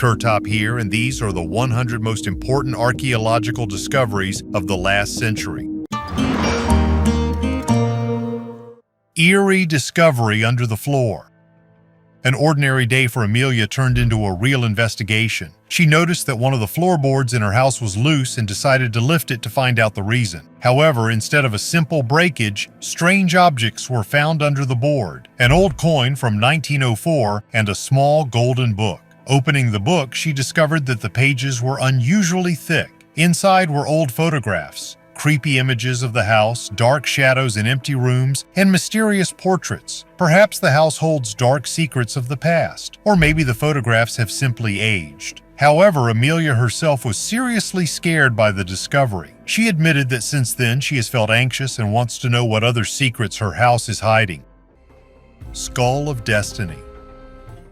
KirTop here, and these are the 100 most important archaeological discoveries of the last century. Eerie discovery under the floor. An ordinary day for Amelia turned into a real investigation. She noticed that one of the floorboards in her house was loose and decided to lift it to find out the reason. However, instead of a simple breakage, strange objects were found under the board. An old coin from 1904 and a small golden book. Opening the book, she discovered that the pages were unusually thick. Inside were old photographs, creepy images of the house, dark shadows in empty rooms, and mysterious portraits. Perhaps the house holds dark secrets of the past, or maybe the photographs have simply aged. However, Amelia herself was seriously scared by the discovery. She admitted that since then she has felt anxious and wants to know what other secrets her house is hiding. Skull of Destiny.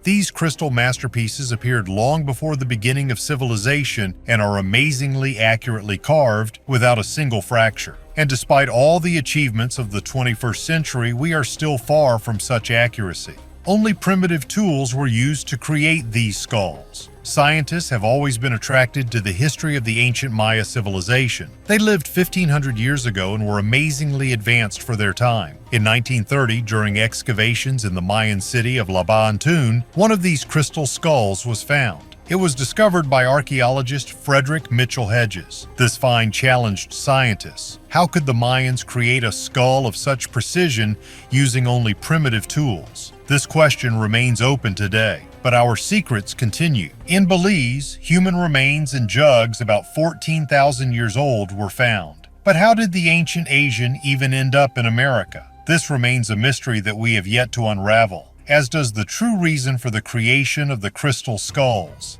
These crystal masterpieces appeared long before the beginning of civilization and are amazingly accurately carved without a single fracture. And despite all the achievements of the 21st century, we are still far from such accuracy. Only primitive tools were used to create these skulls. Scientists have always been attracted to the history of the ancient Maya civilization. They lived 1,500 years ago and were amazingly advanced for their time. In 1930, during excavations in the Mayan city of Laban, one of these crystal skulls was found. It was discovered by archaeologist Frederick Mitchell Hedges. This find challenged scientists. How could the Mayans create a skull of such precision using only primitive tools? This question remains open today, but our secrets continue. In Belize, human remains in jugs about 14,000 years old were found. But how did the ancient Asian even end up in America? This remains a mystery that we have yet to unravel, as does the true reason for the creation of the crystal skulls.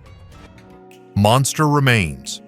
Monster remains.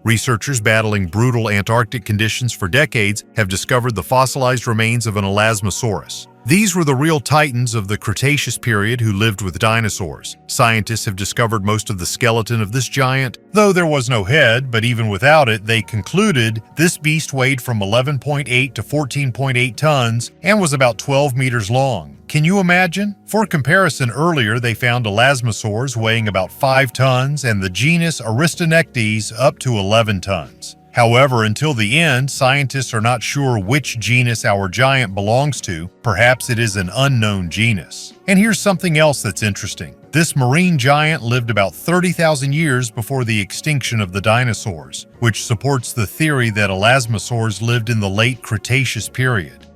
Researchers battling brutal Antarctic conditions for decades have discovered the fossilized remains of an elasmosaurus. These were the real titans of the Cretaceous period who lived with dinosaurs. Scientists have discovered most of the skeleton of this giant, though there was no head, but even without it, they concluded this beast weighed from 11.8 to 14.8 tons and was about 12 meters long. Can you imagine? For comparison, earlier they found elasmosaurs weighing about 5 tons and the genus Aristonectes up to 11 tons. However, until the end, scientists are not sure which genus our giant belongs to. Perhaps it is an unknown genus. And here's something else that's interesting. This marine giant lived about 30,000 years before the extinction of the dinosaurs, which supports the theory that elasmosaurs lived in the late Cretaceous period.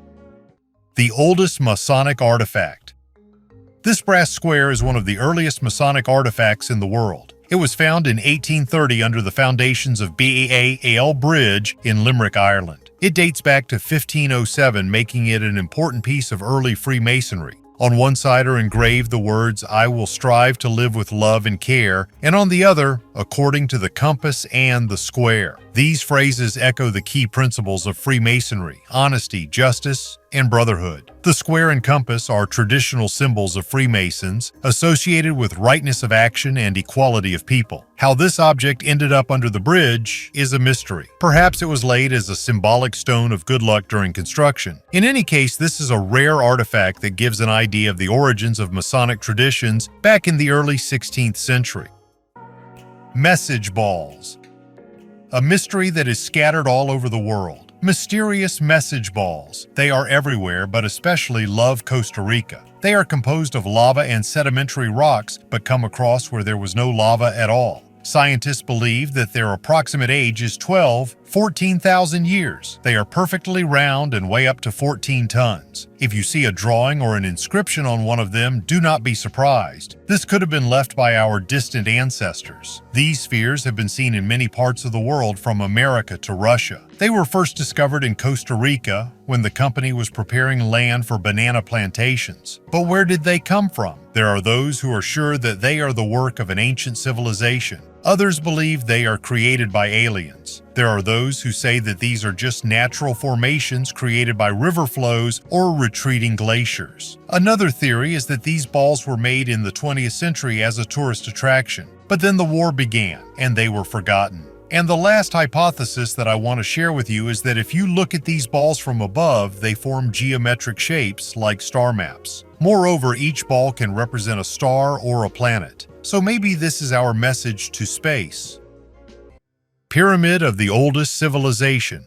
The oldest Masonic artifact. This brass square is one of the earliest Masonic artifacts in the world. It was found in 1830 under the foundations of Baal Bridge in Limerick, Ireland. It dates back to 1507, making it an important piece of early Freemasonry. On one side are engraved the words, "I will strive to live with love and care," and on the other, "according to the compass and the square." These phrases echo the key principles of Freemasonry: honesty, justice, and brotherhood. The square and compass are traditional symbols of Freemasons, associated with rightness of action and equality of people. How this object ended up under the bridge is a mystery. Perhaps it was laid as a symbolic stone of good luck during construction. In any case, this is a rare artifact that gives an idea of the origins of Masonic traditions back in the early 16th century. Message balls. A mystery that is scattered all over the world. Mysterious message balls. They are everywhere, but especially love Costa Rica. They are composed of lava and sedimentary rocks, but come across where there was no lava at all. Scientists believe that their approximate age is 14,000 years. They are perfectly round and weigh up to 14 tons. If you see a drawing or an inscription on one of them, do not be surprised. This could have been left by our distant ancestors. These spheres have been seen in many parts of the world, from America to Russia. They were first discovered in Costa Rica when the company was preparing land for banana plantations. But where did they come from? There are those who are sure that they are the work of an ancient civilization. Others believe they are created by aliens. There are those who say that these are just natural formations created by river flows or retreating glaciers. Another theory is that these balls were made in the 20th century as a tourist attraction. But then the war began, and they were forgotten. And the last hypothesis that I want to share with you is that if you look at these balls from above, they form geometric shapes like star maps. Moreover, each ball can represent a star or a planet. So maybe this is our message to space. Pyramid of the oldest civilization.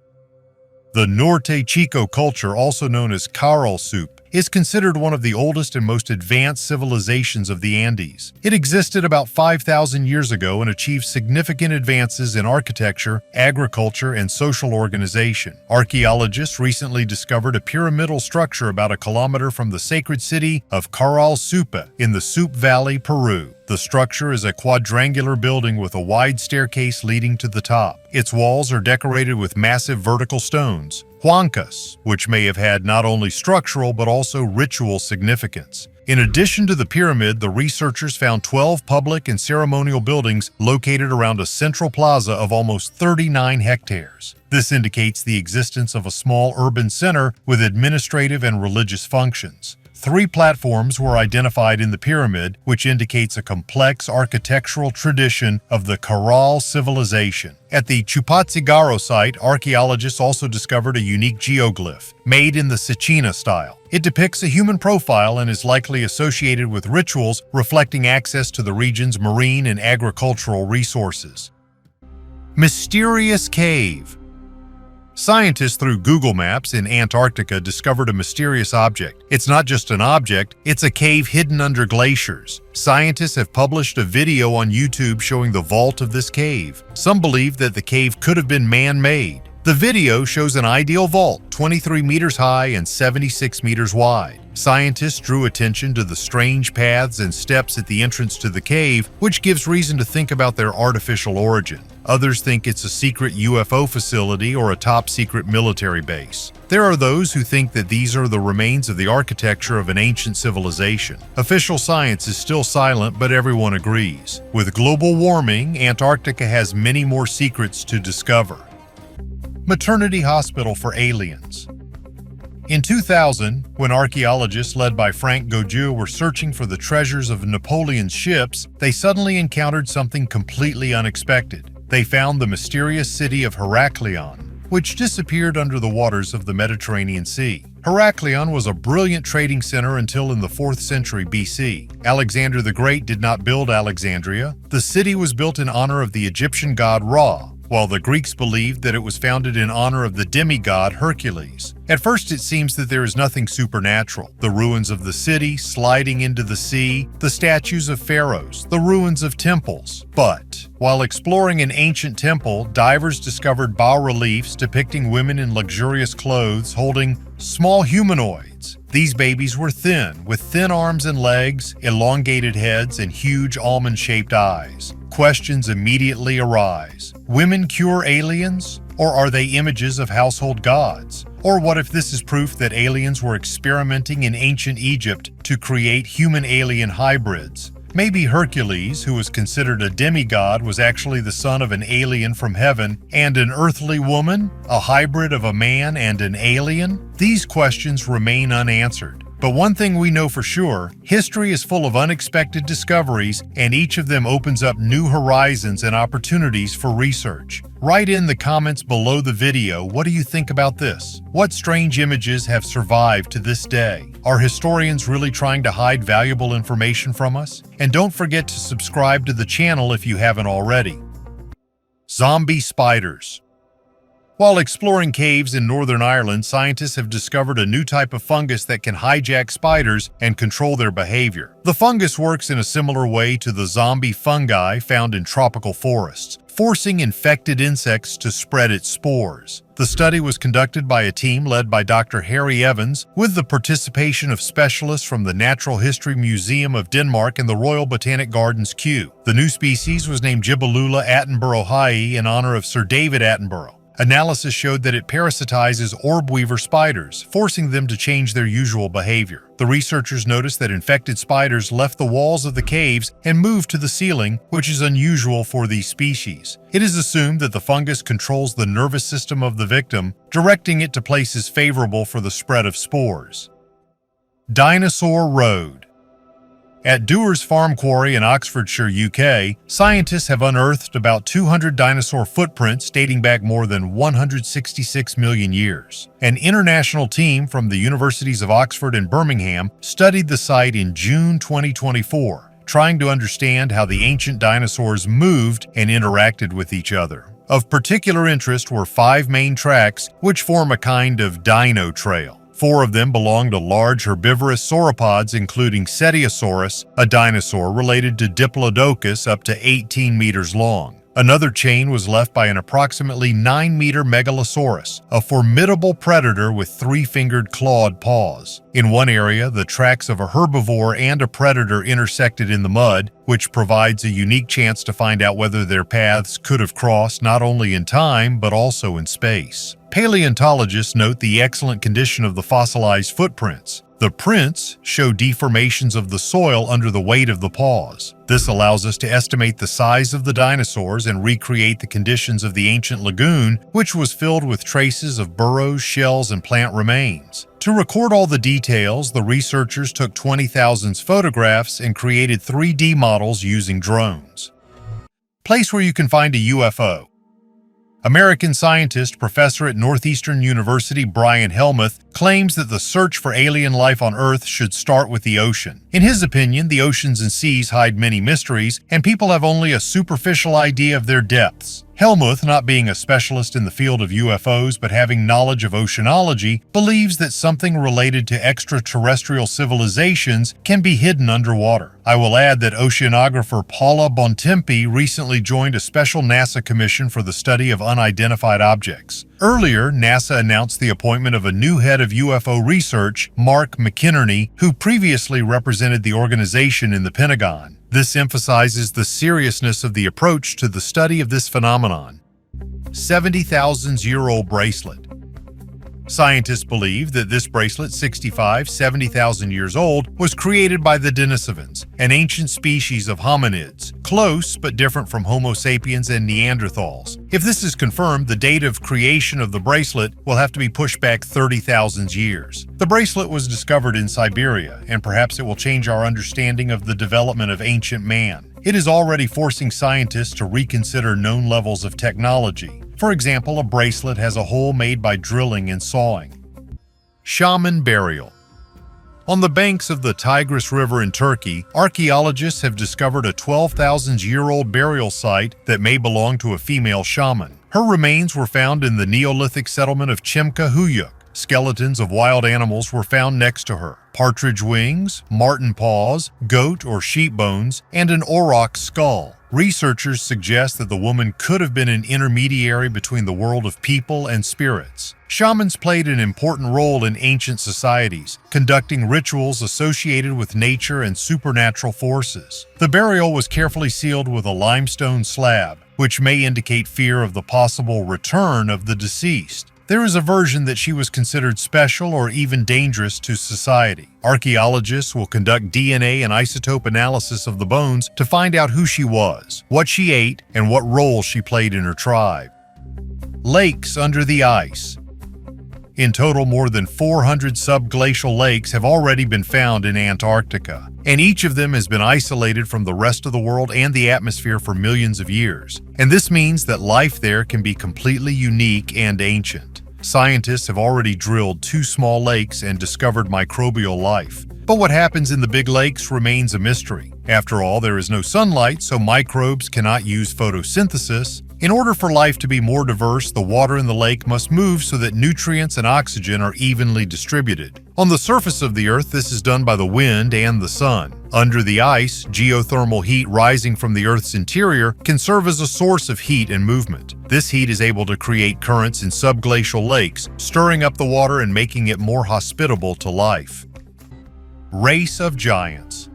The Norte Chico culture, also known as Caral soup, is considered one of the oldest and most advanced civilizations of the Andes. It existed about 5,000 years ago and achieved significant advances in architecture, agriculture, and social organization. Archaeologists recently discovered a pyramidal structure about a kilometer from the sacred city of Caral Supa in the Sup Valley, Peru. The structure is a quadrangular building with a wide staircase leading to the top. Its walls are decorated with massive vertical stones, huancas, which may have had not only structural but also ritual significance. In addition to the pyramid, the researchers found 12 public and ceremonial buildings located around a central plaza of almost 39 hectares. This indicates the existence of a small urban center with administrative and religious functions. 3 platforms were identified in the pyramid, which indicates a complex architectural tradition of the Caral civilization. At the Chupatsigaro site, archaeologists also discovered a unique geoglyph, made in the Sechina style. It depicts a human profile and is likely associated with rituals reflecting access to the region's marine and agricultural resources. Mysterious cave. Scientists through Google Maps in Antarctica discovered a mysterious object. It's not just an object, it's a cave hidden under glaciers. Scientists have published a video on YouTube showing the vault of this cave. Some believe that the cave could have been man-made. The video shows an ideal vault, 23 meters high and 76 meters wide. Scientists drew attention to the strange paths and steps at the entrance to the cave, which gives reason to think about their artificial origin. Others think it's a secret UFO facility or a top-secret military base. There are those who think that these are the remains of the architecture of an ancient civilization. Official science is still silent, but everyone agrees. With global warming, Antarctica has many more secrets to discover. Maternity hospital for aliens. In 2000, when archaeologists led by Frank Gaudieu were searching for the treasures of Napoleon's ships, they suddenly encountered something completely unexpected. They found the mysterious city of Heraklion, which disappeared under the waters of the Mediterranean Sea. Heraklion was a brilliant trading center until in the 4th century BC. Alexander the Great did not build Alexandria. The city was built in honor of the Egyptian god Ra, while the Greeks believed that it was founded in honor of the demigod Hercules. At first it seems that there is nothing supernatural. The ruins of the city sliding into the sea, the statues of pharaohs, the ruins of temples. But while exploring an ancient temple, divers discovered bas-reliefs depicting women in luxurious clothes holding small humanoids. These babies were thin, with thin arms and legs, elongated heads, and huge almond-shaped eyes. Questions immediately arise. Women cure aliens? Or are they images of household gods? Or what if this is proof that aliens were experimenting in ancient Egypt to create human-alien hybrids? Maybe Hercules, who was considered a demigod, was actually the son of an alien from heaven and an earthly woman, a hybrid of a man and an alien? These questions remain unanswered. But one thing we know for sure, history is full of unexpected discoveries, and each of them opens up new horizons and opportunities for research. Write in the comments below the video, what do you think about this? What strange images have survived to this day? Are historians really trying to hide valuable information from us? And don't forget to subscribe to the channel if you haven't already. Zombie spiders. While exploring caves in Northern Ireland, scientists have discovered a new type of fungus that can hijack spiders and control their behavior. The fungus works in a similar way to the zombie fungi found in tropical forests, forcing infected insects to spread its spores. The study was conducted by a team led by Dr. Harry Evans, with the participation of specialists from the Natural History Museum of Denmark and the Royal Botanic Gardens Kew. The new species was named Gibellula attenboroughi in honor of Sir David Attenborough. Analysis showed that it parasitizes orb weaver spiders, forcing them to change their usual behavior. The researchers noticed that infected spiders left the walls of the caves and moved to the ceiling, which is unusual for these species. It is assumed that the fungus controls the nervous system of the victim, directing it to places favorable for the spread of spores. Dinosaur Road. At Dewar's Farm Quarry in Oxfordshire, UK, scientists have unearthed about 200 dinosaur footprints dating back more than 166 million years. An international team from the Universities of Oxford and Birmingham studied the site in June 2024. trying to understand how the ancient dinosaurs moved and interacted with each other. Of particular interest were 5 main tracks, which form a kind of dino trail. 4 of them belong to large herbivorous sauropods, including Cetiosaurus, a dinosaur related to Diplodocus up to 18 meters long. Another chain was left by an approximately 9-meter Megalosaurus, a formidable predator with 3-fingered clawed paws. In one area, the tracks of a herbivore and a predator intersected in the mud, which provides a unique chance to find out whether their paths could have crossed not only in time but also in space. Paleontologists note the excellent condition of the fossilized footprints. The prints show deformations of the soil under the weight of the paws. This allows us to estimate the size of the dinosaurs and recreate the conditions of the ancient lagoon, which was filled with traces of burrows, shells, and plant remains. To record all the details, the researchers took 20,000 photographs and created 3D models using drones. Place where you can find a UFO. American scientist, professor at Northeastern University Brian Helmuth, claims that the search for alien life on Earth should start with the ocean. In his opinion, the oceans and seas hide many mysteries, and people have only a superficial idea of their depths. Helmuth, not being a specialist in the field of UFOs but having knowledge of oceanology, believes that something related to extraterrestrial civilizations can be hidden underwater. I will add that oceanographer Paula Bontempi recently joined a special NASA commission for the study of unidentified objects. Earlier, NASA announced the appointment of a new head of UFO research, Mark McInerney, who previously represented the organization in the Pentagon. This emphasizes the seriousness of the approach to the study of this phenomenon. 70,000-year-old bracelet. Scientists believe that this bracelet, 70,000 years old, was created by the Denisovans, an ancient species of hominids, close but different from Homo sapiens and Neanderthals. If this is confirmed, the date of creation of the bracelet will have to be pushed back 30,000 years. The bracelet was discovered in Siberia, and perhaps it will change our understanding of the development of ancient man. It is already forcing scientists to reconsider known levels of technology. For example, a bracelet has a hole made by drilling and sawing. Shaman burial. On the banks of the Tigris River in Turkey, archaeologists have discovered a 12,000-year-old burial site that may belong to a female shaman. Her remains were found in the Neolithic settlement of Çimkahuyuk. Skeletons of wild animals were found next to her: partridge wings, marten paws, goat or sheep bones, and an aurochs skull. Researchers suggest that the woman could have been an intermediary between the world of people and spirits. Shamans played an important role in ancient societies, conducting rituals associated with nature and supernatural forces. The burial was carefully sealed with a limestone slab, which may indicate fear of the possible return of the deceased. There is a version that she was considered special or even dangerous to society. Archaeologists will conduct DNA and isotope analysis of the bones to find out who she was, what she ate, and what role she played in her tribe. Lakes under the ice. In total, more than 400 subglacial lakes have already been found in Antarctica, and each of them has been isolated from the rest of the world and the atmosphere for millions of years. And this means that life there can be completely unique and ancient. Scientists have already drilled 2 small lakes and discovered microbial life. But what happens in the big lakes remains a mystery. After all, there is no sunlight, so microbes cannot use photosynthesis. In order for life to be more diverse, the water in the lake must move so that nutrients and oxygen are evenly distributed. On the surface of the Earth, this is done by the wind and the sun. Under the ice, geothermal heat rising from the Earth's interior can serve as a source of heat and movement. This heat is able to create currents in subglacial lakes, stirring up the water and making it more hospitable to life. Race of giants.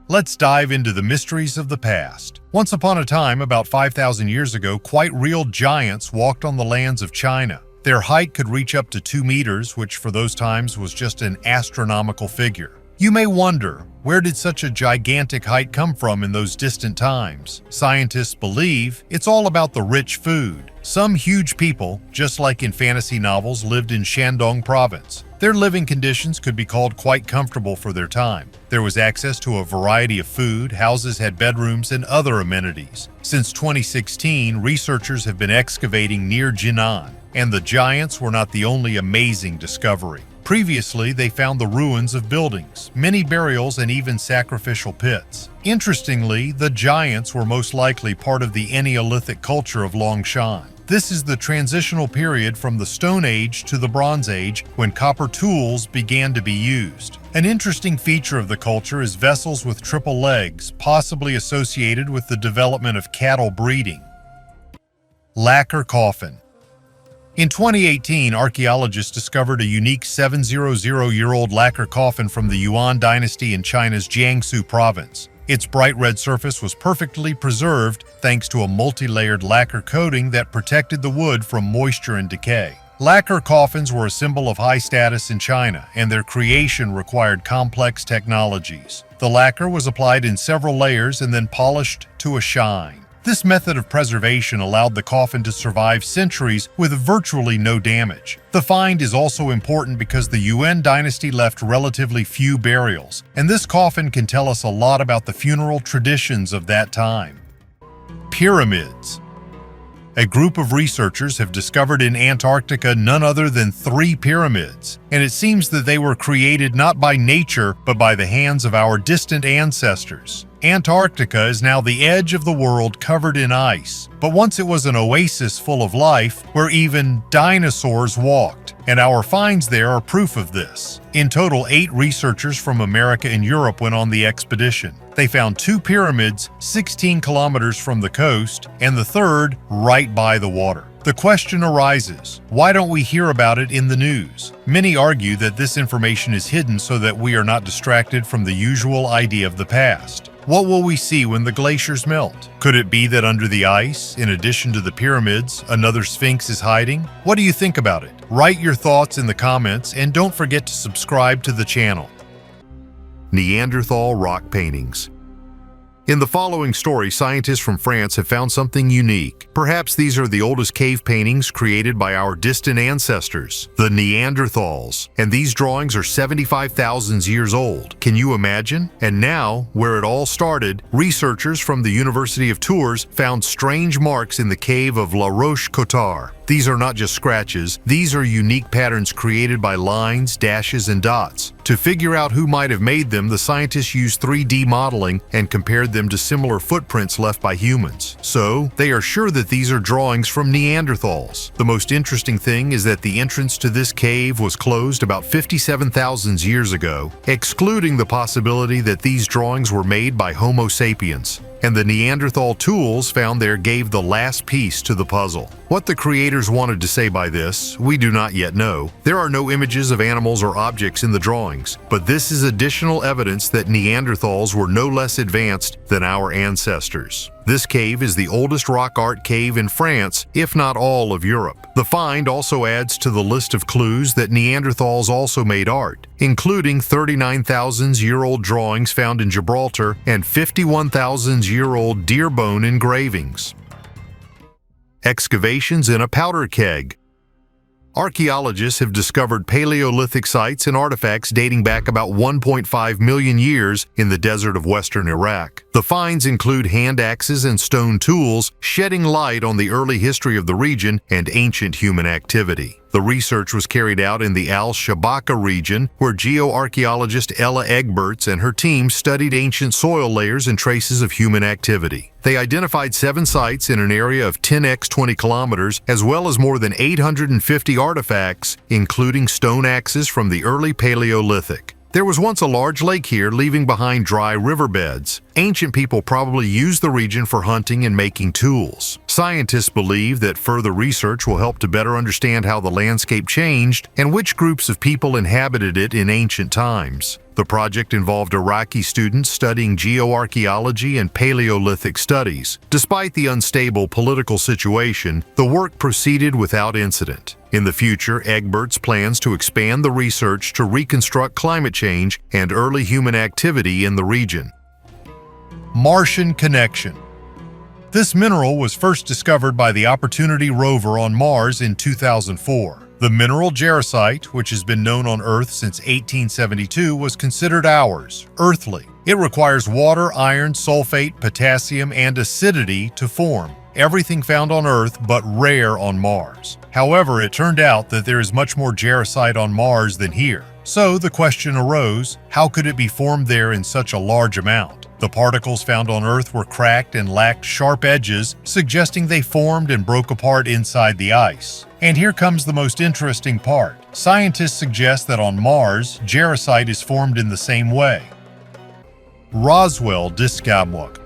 Let's dive into the mysteries of the past. Once upon a time, about 5,000 years ago, quite real giants walked on the lands of China. Their height could reach up to 2 meters, which for those times was just an astronomical figure. You may wonder, where did such a gigantic height come from in those distant times? Scientists believe it's all about the rich food. Some huge people, just like in fantasy novels, lived in Shandong province. Their living conditions could be called quite comfortable for their time. There was access to a variety of food, houses had bedrooms, and other amenities. Since 2016, researchers have been excavating near Jinan, and the giants were not the only amazing discovery. Previously, they found the ruins of buildings, many burials, and even sacrificial pits. Interestingly, the giants were most likely part of the Neolithic culture of Longshan. This is the transitional period from the Stone Age to the Bronze Age, when copper tools began to be used. An interesting feature of the culture is vessels with triple legs, possibly associated with the development of cattle breeding. Lacquer coffin. In 2018, archaeologists discovered a unique 700-year-old lacquer coffin from the Yuan dynasty in China's Jiangsu province. Its bright red surface was perfectly preserved thanks to a multi-layered lacquer coating that protected the wood from moisture and decay. Lacquer coffins were a symbol of high status in China, and their creation required complex technologies. The lacquer was applied in several layers and then polished to a shine. This method of preservation allowed the coffin to survive centuries with virtually no damage. The find is also important because the Yuan dynasty left relatively few burials, and this coffin can tell us a lot about the funeral traditions of that time. Pyramids. A group of researchers have discovered in Antarctica none other than 3 pyramids, and it seems that they were created not by nature but by the hands of our distant ancestors. Antarctica is now the edge of the world covered in ice, but once it was an oasis full of life where even dinosaurs walked, and our finds there are proof of this. In total, 8 researchers from America and Europe went on the expedition. They found 2 pyramids 16 kilometers from the coast, and the third right by the water. The question arises, why don't we hear about it in the news? Many argue that this information is hidden so that we are not distracted from the usual idea of the past. What will we see when the glaciers melt? Could it be that under the ice, in addition to the pyramids, another sphinx is hiding? What do you think about it? Write your thoughts in the comments and don't forget to subscribe to the channel. Neanderthal rock paintings. In the following story, scientists from France have found something unique. Perhaps these are the oldest cave paintings created by our distant ancestors, the Neanderthals, and these drawings are 75,000 years old. Can you imagine? And now, where it all started, researchers from the University of Tours found strange marks in the cave of La Roche-Cotard. These are not just scratches, these are unique patterns created by lines, dashes, and dots. To figure out who might have made them, the scientists used 3D modeling and compared them to similar footprints left by humans. So, they are sure that these are drawings from Neanderthals. The most interesting thing is that the entrance to this cave was closed about 57,000 years ago, excluding the possibility that these drawings were made by Homo sapiens. And the Neanderthal tools found there gave the last piece to the puzzle. What the creators wanted to say by this, we do not yet know. There are no images of animals or objects in the drawings, but this is additional evidence that Neanderthals were no less advanced than our ancestors. This cave is the oldest rock art cave in France, if not all of Europe. The find also adds to the list of clues that Neanderthals also made art, including 39,000-year-old drawings found in Gibraltar and 51,000-year-old deer bone engravings. Excavations in a powder keg. Archaeologists have discovered Paleolithic sites and artifacts dating back about 1.5 million years in the desert of western Iraq. The finds include hand axes and stone tools, shedding light on the early history of the region and ancient human activity. The research was carried out in the Al-Shabaka region, where geoarchaeologist Ella Egberts and her team studied ancient soil layers and traces of human activity. They identified 7 sites in an area of 10x 20 kilometers, as well as more than 850 artifacts, including stone axes from the early Paleolithic. There was once a large lake here, leaving behind dry riverbeds. Ancient people probably used the region for hunting and making tools. Scientists believe that further research will help to better understand how the landscape changed and which groups of people inhabited it in ancient times. The project involved Iraqi students studying geoarchaeology and Paleolithic studies. Despite the unstable political situation, the work proceeded without incident. In the future, Egberts plans to expand the research to reconstruct climate change and early human activity in the region. Martian connection. This mineral was first discovered by the Opportunity rover on Mars in 2004. The mineral jarosite, which has been known on Earth since 1872, was considered ours, earthly. It requires water, iron, sulfate, potassium, and acidity to form. Everything found on Earth but rare on Mars. However, it turned out that there is much more jarosite on Mars than here. So the question arose, how could it be formed there in such a large amount? The particles found on Earth were cracked and lacked sharp edges, suggesting they formed and broke apart inside the ice. And here comes the most interesting part. Scientists suggest that on Mars, jarosite is formed in the same way. Roswell Diskabwak.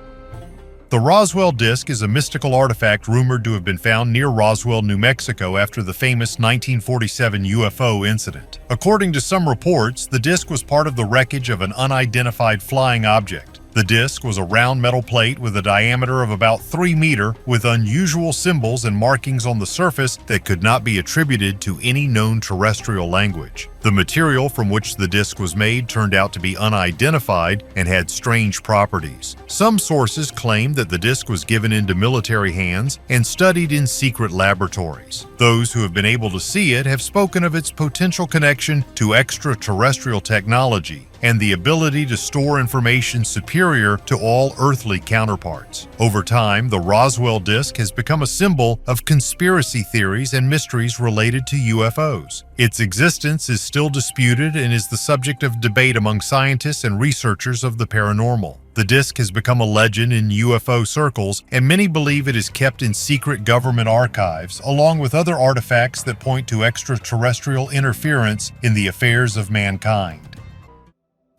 The Roswell disk is a mystical artifact rumored to have been found near Roswell, New Mexico after the famous 1947 UFO incident. According to some reports, the disk was part of the wreckage of an unidentified flying object. The disk was a round metal plate with a diameter of about 3 meters, with unusual symbols and markings on the surface that could not be attributed to any known terrestrial language. The material from which the disk was made turned out to be unidentified and had strange properties. Some sources claim that the disk was given into military hands and studied in secret laboratories. Those who have been able to see it have spoken of its potential connection to extraterrestrial technology and the ability to store information superior to all earthly counterparts. Over time, the Roswell disk has become a symbol of conspiracy theories and mysteries related to UFOs. Its existence is still disputed and is the subject of debate among scientists and researchers of the paranormal. The disk has become a legend in UFO circles, and many believe it is kept in secret government archives, along with other artifacts that point to extraterrestrial interference in the affairs of mankind.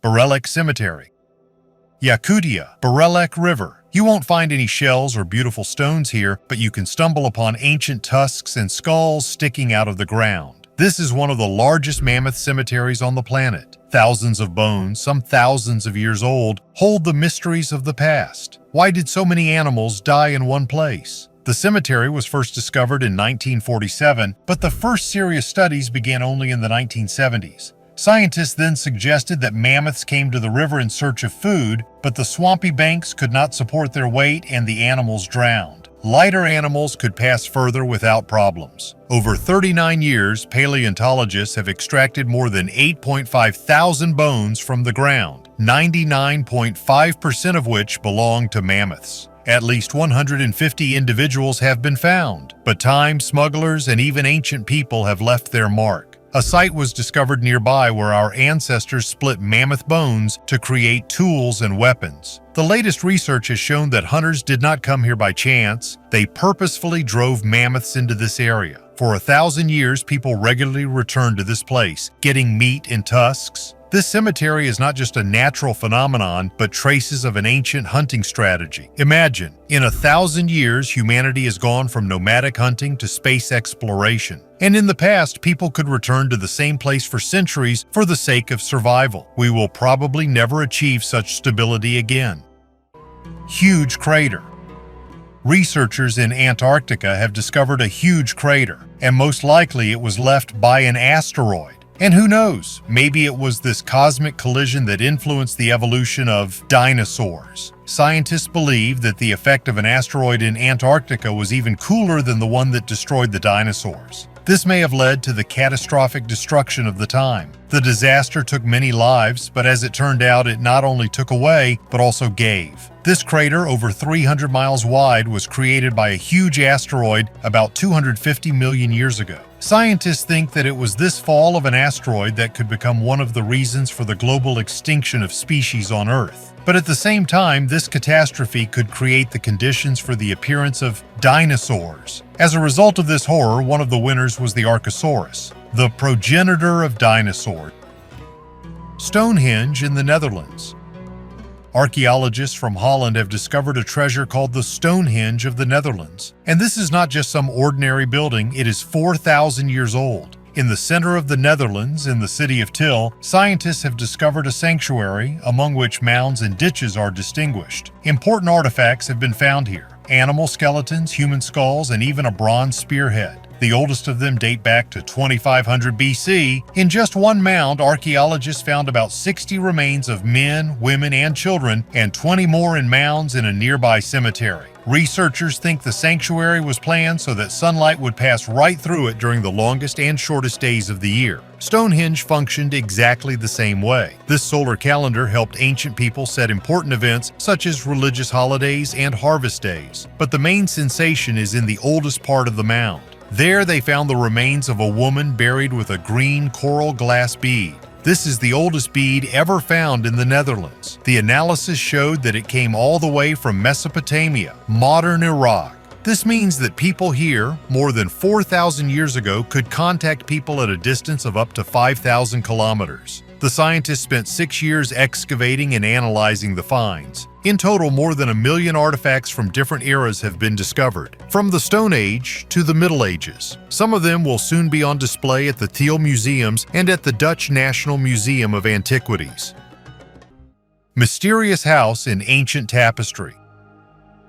Berelek Cemetery. Yakutia, Berelek River. You won't find any shells or beautiful stones here, but you can stumble upon ancient tusks and skulls sticking out of the ground. This is one of the largest mammoth cemeteries on the planet. Thousands of bones, some thousands of years old, hold the mysteries of the past. Why did so many animals die in one place? The cemetery was first discovered in 1947, but the first serious studies began only in the 1970s. Scientists then suggested that mammoths came to the river in search of food, but the swampy banks could not support their weight and the animals drowned. Lighter animals could pass further without problems. Over 39 years, paleontologists have extracted more than 8.5 thousand bones from the ground, 99.5% of which belong to mammoths. At least 150 individuals have been found, but time, smugglers, and even ancient people have left their mark. A site was discovered nearby where our ancestors split mammoth bones to create tools and weapons. The latest research has shown that hunters did not come here by chance. They purposefully drove mammoths into this area. For 1,000 years, people regularly returned to this place, getting meat and tusks. This cemetery is not just a natural phenomenon, but traces of an ancient hunting strategy. Imagine, in 1,000 years, humanity has gone from nomadic hunting to space exploration. And in the past, people could return to the same place for centuries for the sake of survival. We will probably never achieve such stability again. Huge crater. Researchers in Antarctica have discovered a huge crater, and most likely it was left by an asteroid. And who knows, maybe it was this cosmic collision that influenced the evolution of dinosaurs. Scientists believe that the effect of an asteroid in Antarctica was even cooler than the one that destroyed the dinosaurs. This may have led to the catastrophic destruction of the time. The disaster took many lives, but as it turned out, it not only took away, but also gave. This crater, over 300 miles wide, was created by a huge asteroid about 250 million years ago. Scientists think that it was this fall of an asteroid that could become one of the reasons for the global extinction of species on Earth. But at the same time, this catastrophe could create the conditions for the appearance of dinosaurs. As a result of this horror, one of the winners was the Archosaurus, the progenitor of dinosaurs. Stonehenge in the Netherlands. Archaeologists from Holland have discovered a treasure called the Stonehenge of the Netherlands. And this is not just some ordinary building, it is 4,000 years old. In the center of the Netherlands, in the city of Til, scientists have discovered a sanctuary, among which mounds and ditches are distinguished. Important artifacts have been found here: animal skeletons, human skulls, and even a bronze spearhead. The oldest of them date back to 2500 BC. In just one mound, archaeologists found about 60 remains of men, women, and children, and 20 more in mounds in a nearby cemetery. Researchers think the sanctuary was planned so that sunlight would pass right through it during the longest and shortest days of the year. Stonehenge functioned exactly the same way. This solar calendar helped ancient people set important events such as religious holidays and harvest days. But the main sensation is in the oldest part of the mound. There they found the remains of a woman buried with a green coral glass bead. This is the oldest bead ever found in the Netherlands. The analysis showed that it came all the way from Mesopotamia, modern Iraq. This means that people here, more than 4,000 years ago, could contact people at a distance of up to 5,000 kilometers. The scientists spent 6 years excavating and analyzing the finds. In total, more than 1 million artifacts from different eras have been discovered, from the Stone Age to the Middle Ages. Some of them will soon be on display at the Thiel Museums and at the Dutch National Museum of Antiquities. Mysterious House in Ancient Tapestry.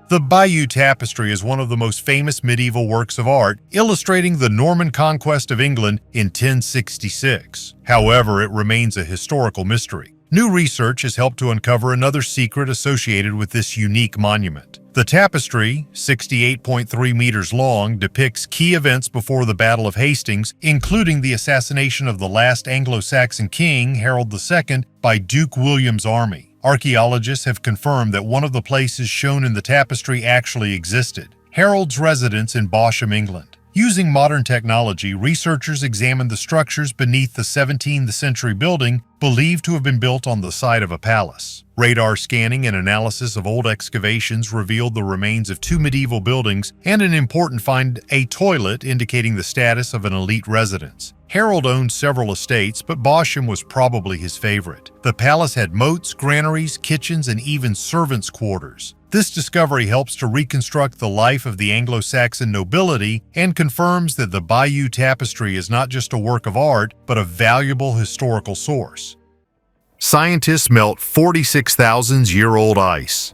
The Bayeux Tapestry is one of the most famous medieval works of art, illustrating the Norman conquest of England in 1066. However, it remains a historical mystery. New research has helped to uncover another secret associated with this unique monument. The tapestry, 68.3 meters long, depicts key events before the Battle of Hastings, including the assassination of the last Anglo-Saxon king, Harold II, by Duke William's army. Archaeologists have confirmed that one of the places shown in the tapestry actually existed, Harold's residence in Bosham, England. Using modern technology, researchers examined the structures beneath the 17th century building believed to have been built on the site of a palace. Radar scanning and analysis of old excavations revealed the remains of 2 medieval buildings and an important find, a toilet indicating the status of an elite residence. Harold owned several estates, but Bosham was probably his favorite. The palace had moats, granaries, kitchens, and even servants' quarters. This discovery helps to reconstruct the life of the Anglo-Saxon nobility and confirms that the Bayeux Tapestry is not just a work of art, but a valuable historical source. Scientists melt 46,000-year-old ice.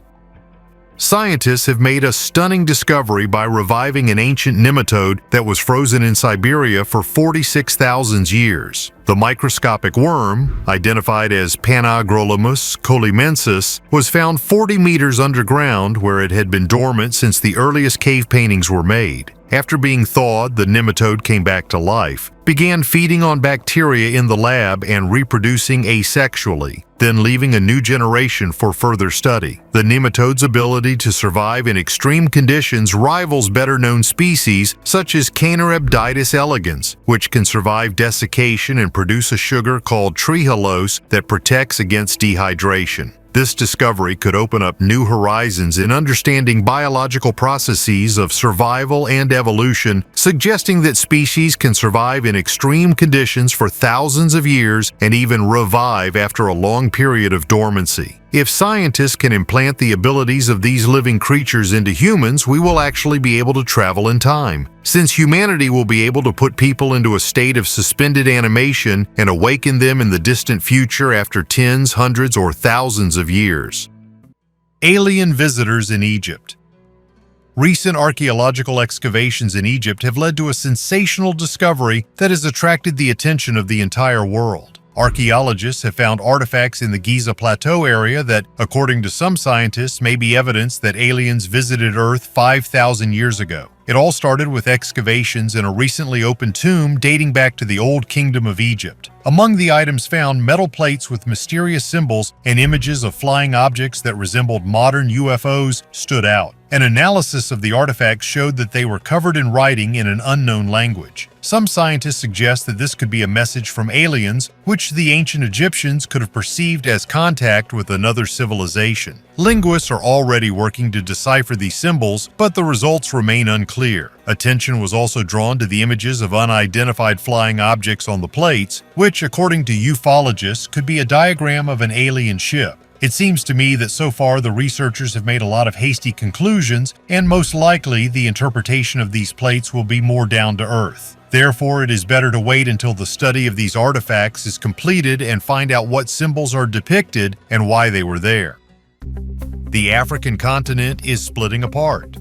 Scientists have made a stunning discovery by reviving an ancient nematode that was frozen in Siberia for 46,000 years. The microscopic worm, identified as Panagrolamus colimensis, was found 40 meters underground where it had been dormant since the earliest cave paintings were made. After being thawed, the nematode came back to life, began feeding on bacteria in the lab and reproducing asexually, then leaving a new generation for further study. The nematode's ability to survive in extreme conditions rivals better-known species such as Caenorhabditis elegans, which can survive desiccation and produce a sugar called trehalose that protects against dehydration. This discovery could open up new horizons in understanding biological processes of survival and evolution, suggesting that species can survive in extreme conditions for thousands of years and even revive after a long period of dormancy. If scientists can implant the abilities of these living creatures into humans, we will actually be able to travel in time, since humanity will be able to put people into a state of suspended animation and awaken them in the distant future after tens, hundreds, or thousands of years. Alien visitors in Egypt. Recent archaeological excavations in Egypt have led to a sensational discovery that has attracted the attention of the entire world. Archaeologists have found artifacts in the Giza Plateau area that, according to some scientists, may be evidence that aliens visited Earth 5,000 years ago. It all started with excavations in a recently opened tomb dating back to the Old Kingdom of Egypt. Among the items found, metal plates with mysterious symbols and images of flying objects that resembled modern UFOs stood out. An analysis of the artifacts showed that they were covered in writing in an unknown language. Some scientists suggest that this could be a message from aliens, which the ancient Egyptians could have perceived as contact with another civilization. Linguists are already working to decipher these symbols, but the results remain unclear. Attention was also drawn to the images of unidentified flying objects on the plates, which, according to ufologists, could be a diagram of an alien ship. It seems to me that so far the researchers have made a lot of hasty conclusions, and most likely the interpretation of these plates will be more down to earth. Therefore, it is better to wait until the study of these artifacts is completed and find out what symbols are depicted and why they were there. The African continent is splitting apart.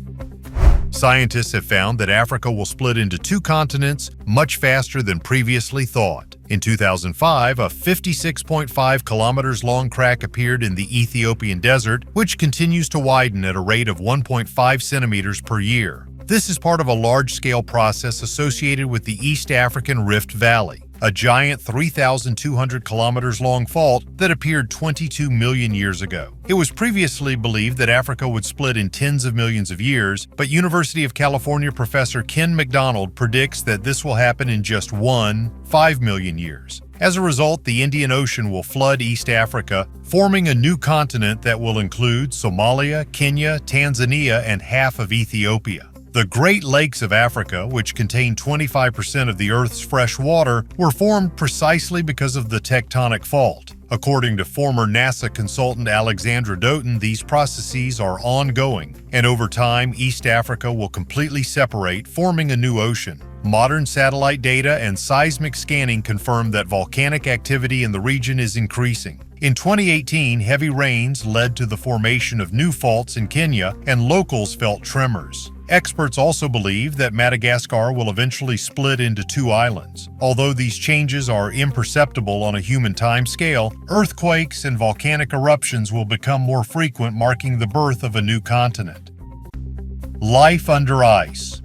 Scientists have found that Africa will split into 2 continents much faster than previously thought. In 2005, a 56.5 kilometers long crack appeared in the Ethiopian desert, which continues to widen at a rate of 1.5 centimeters per year. This is part of a large-scale process associated with the East African Rift Valley, a giant 3,200 kilometers long fault that appeared 22 million years ago. It was previously believed that Africa would split in tens of millions of years, but University of California professor Ken McDonald predicts that this will happen in just 5 million years. As a result, the Indian Ocean will flood East Africa, forming a new continent that will include Somalia, Kenya, Tanzania, and half of Ethiopia. The Great Lakes of Africa, which contain 25% of the Earth's fresh water, were formed precisely because of the tectonic fault. According to former NASA consultant Alexandra Doughton, these processes are ongoing, and over time, East Africa will completely separate, forming a new ocean. Modern satellite data and seismic scanning confirm that volcanic activity in the region is increasing. In 2018, heavy rains led to the formation of new faults in Kenya, and locals felt tremors. Experts also believe that Madagascar will eventually split into two islands. Although these changes are imperceptible on a human timescale, earthquakes and volcanic eruptions will become more frequent, marking the birth of a new continent. Life under ice.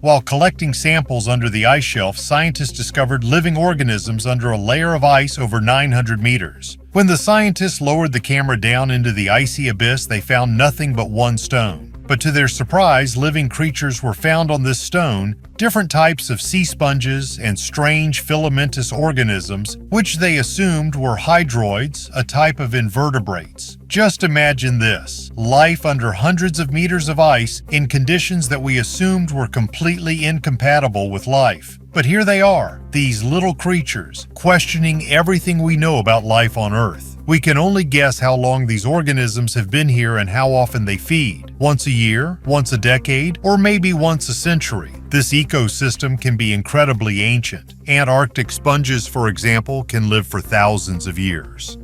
While collecting samples under the ice shelf, scientists discovered living organisms under a layer of ice over 900 meters. When the scientists lowered the camera down into the icy abyss, they found nothing but one stone. But to their surprise, living creatures were found on this stone, different types of sea sponges and strange filamentous organisms, which they assumed were hydroids, a type of invertebrates. Just imagine this: life under hundreds of meters of ice in conditions that we assumed were completely incompatible with life. But here they are, these little creatures, questioning everything we know about life on Earth. We can only guess how long these organisms have been here and how often they feed. Once a year, once a decade, or maybe once a century. This ecosystem can be incredibly ancient. Antarctic sponges, for example, can live for thousands of years.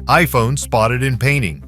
iPhone spotted in painting.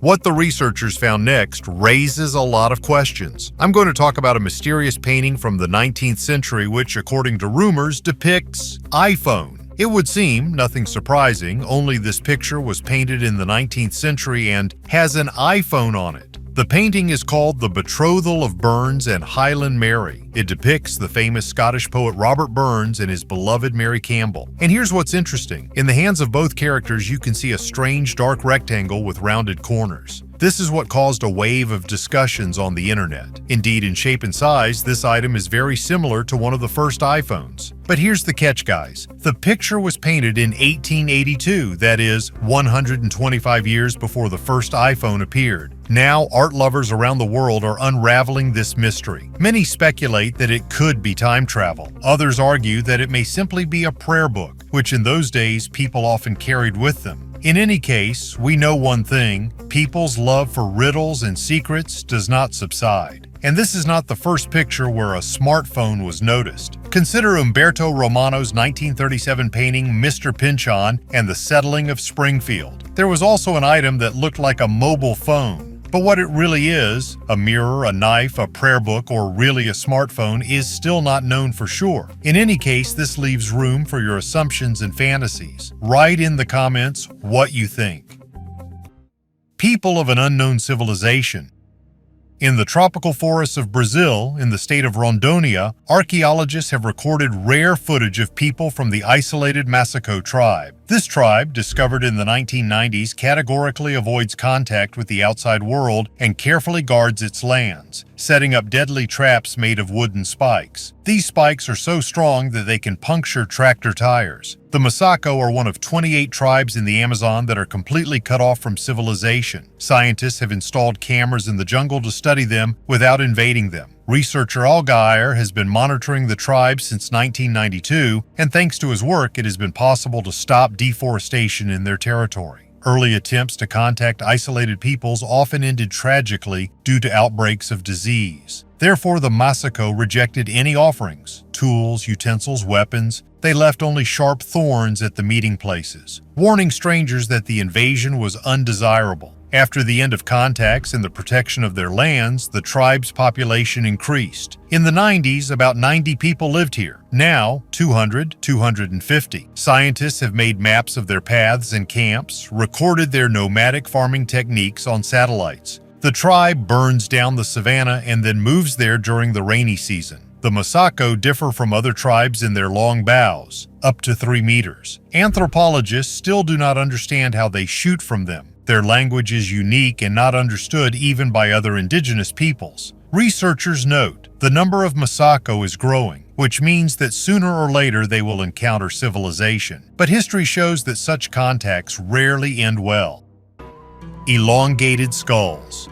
What the researchers found next raises a lot of questions. I'm going to talk about a mysterious painting from the 19th century which, according to rumors, depicts iPhone. It would seem nothing surprising, only this picture was painted in the 19th century and has an iPhone on it. The painting is called The Betrothal of Burns and Highland Mary. It depicts the famous Scottish poet Robert Burns and his beloved Mary Campbell. And here's what's interesting. In the hands of both characters, you can see a strange dark rectangle with rounded corners. This is what caused a wave of discussions on the internet. Indeed, in shape and size, this item is very similar to one of the first iPhones. But here's the catch, guys. The picture was painted in 1882, that is, 125 years before the first iPhone appeared. Now, art lovers around the world are unraveling this mystery. Many speculate that it could be time travel. Others argue that it may simply be a prayer book, which in those days people often carried with them. In any case, we know one thing: people's love for riddles and secrets does not subside. And this is not the first picture where a smartphone was noticed. Consider Umberto Romano's 1937 painting Mr. Pynchon and the Settling of Springfield. There was also an item that looked like a mobile phone. But what it really is, a mirror, a knife, a prayer book, or really a smartphone, is still not known for sure. In any case, this leaves room for your assumptions and fantasies. Write in the comments what you think. People of an unknown civilization. In the tropical forests of Brazil, in the state of Rondônia, archaeologists have recorded rare footage of people from the isolated Masaco tribe. This tribe, discovered in the 1990s, categorically avoids contact with the outside world and carefully guards its lands, setting up deadly traps made of wooden spikes. These spikes are so strong that they can puncture tractor tires. The Masaco are one of 28 tribes in the Amazon that are completely cut off from civilization. Scientists have installed cameras in the jungle to study them without invading them. Researcher Algair has been monitoring the tribe since 1992, and thanks to his work, it has been possible to stop deforestation in their territory. Early attempts to contact isolated peoples often ended tragically due to outbreaks of disease. Therefore, the Masako rejected any offerings, tools, utensils, weapons. They left only sharp thorns at the meeting places, warning strangers that the invasion was undesirable. After the end of contacts and the protection of their lands, the tribe's population increased. In the 90s, about 90 people lived here. Now, 200, 250. Scientists have made maps of their paths and camps, recorded their nomadic farming techniques on satellites. The tribe burns down the savanna and then moves there during the rainy season. The Masako differ from other tribes in their long bows, up to 3 meters. Anthropologists still do not understand how they shoot from them. Their language is unique and not understood even by other indigenous peoples. Researchers note the number of Masako is growing, which means that sooner or later they will encounter civilization. But history shows that such contacts rarely end well. Elongated skulls.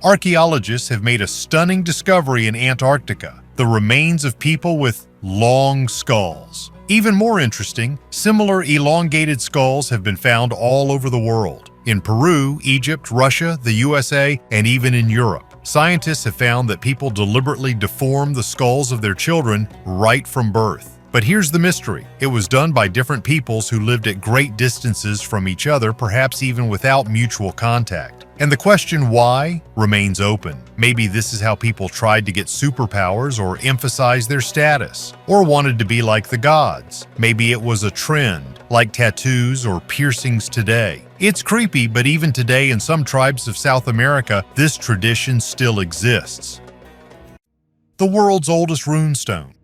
Archaeologists have made a stunning discovery in Antarctica, the remains of people with long skulls. Even more interesting, similar elongated skulls have been found all over the world. In Peru, Egypt, Russia, the USA, and even in Europe. Scientists have found that people deliberately deform the skulls of their children right from birth. But here's the mystery. It was done by different peoples who lived at great distances from each other, perhaps even without mutual contact. And the question why remains open. Maybe this is how people tried to get superpowers or emphasize their status, or wanted to be like the gods. Maybe it was a trend, like tattoos or piercings today. It's creepy, but even today in some tribes of South America, this tradition still exists. The world's oldest runestone.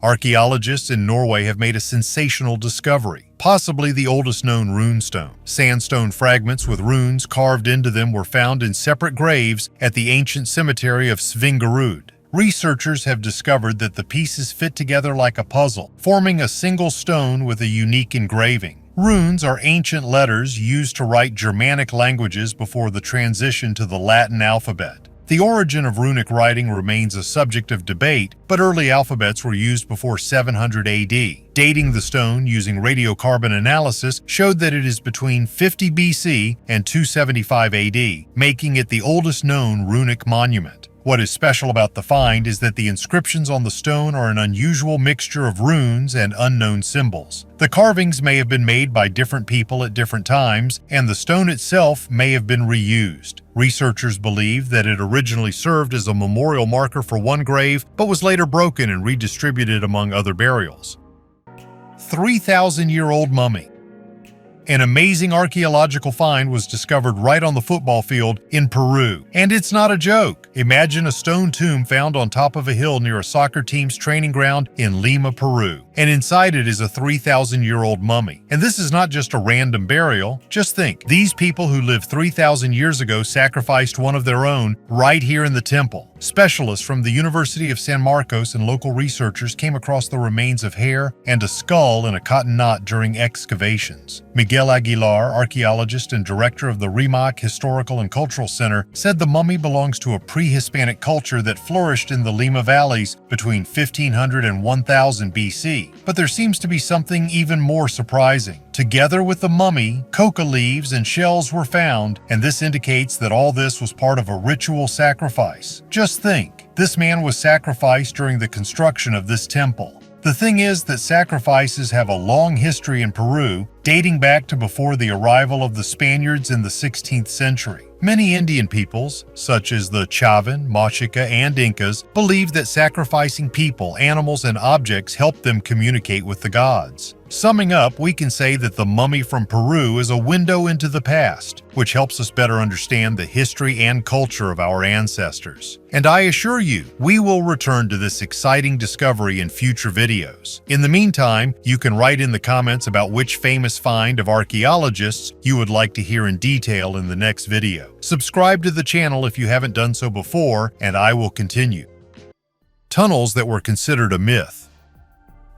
Archaeologists in Norway have made a sensational discovery, possibly the oldest known runestone. Sandstone fragments with runes carved into them were found in separate graves at the ancient cemetery of Svingerud. Researchers have discovered that the pieces fit together like a puzzle, forming a single stone with a unique engraving. Runes are ancient letters used to write Germanic languages before the transition to the Latin alphabet. The origin of runic writing remains a subject of debate, but early alphabets were used before 700 AD. Dating the stone using radiocarbon analysis showed that it is between 50 BC and 275 AD, making it the oldest known runic monument. What is special about the find is that the inscriptions on the stone are an unusual mixture of runes and unknown symbols. The carvings may have been made by different people at different times, and the stone itself may have been reused. Researchers believe that it originally served as a memorial marker for one grave, but was later broken and redistributed among other burials. 3,000-year-old mummy. An amazing archaeological find was discovered right on the football field in Peru. And it's not a joke. Imagine a stone tomb found on top of a hill near a soccer team's training ground in Lima, Peru. And inside it is a 3,000-year-old mummy. And this is not just a random burial. Just think, these people who lived 3,000 years ago sacrificed one of their own right here in the temple. Specialists from the University of San Marcos and local researchers came across the remains of hair and a skull in a cotton knot during excavations. Miguel Aguilar, archaeologist and director of the Rimac Historical and Cultural Center, said the mummy belongs to a pre-Hispanic culture that flourished in the Lima valleys between 1500 and 1000 BC. But there seems to be something even more surprising. Together with the mummy, coca leaves and shells were found, and this indicates that all this was part of a ritual sacrifice. Just think, this man was sacrificed during the construction of this temple. The thing is that sacrifices have a long history in Peru, dating back to before the arrival of the Spaniards in the 16th century. Many Indian peoples, such as the Chavan, Mexica, and Incas, believed that sacrificing people, animals, and objects helped them communicate with the gods. Summing up, we can say that the mummy from Peru is a window into the past, which helps us better understand the history and culture of our ancestors. And I assure you, we will return to this exciting discovery in future videos. In the meantime, you can write in the comments about which famous find of archaeologists you would like to hear in detail in the next video. Subscribe to the channel if you haven't done so before, and I will continue. Tunnels that were considered a myth.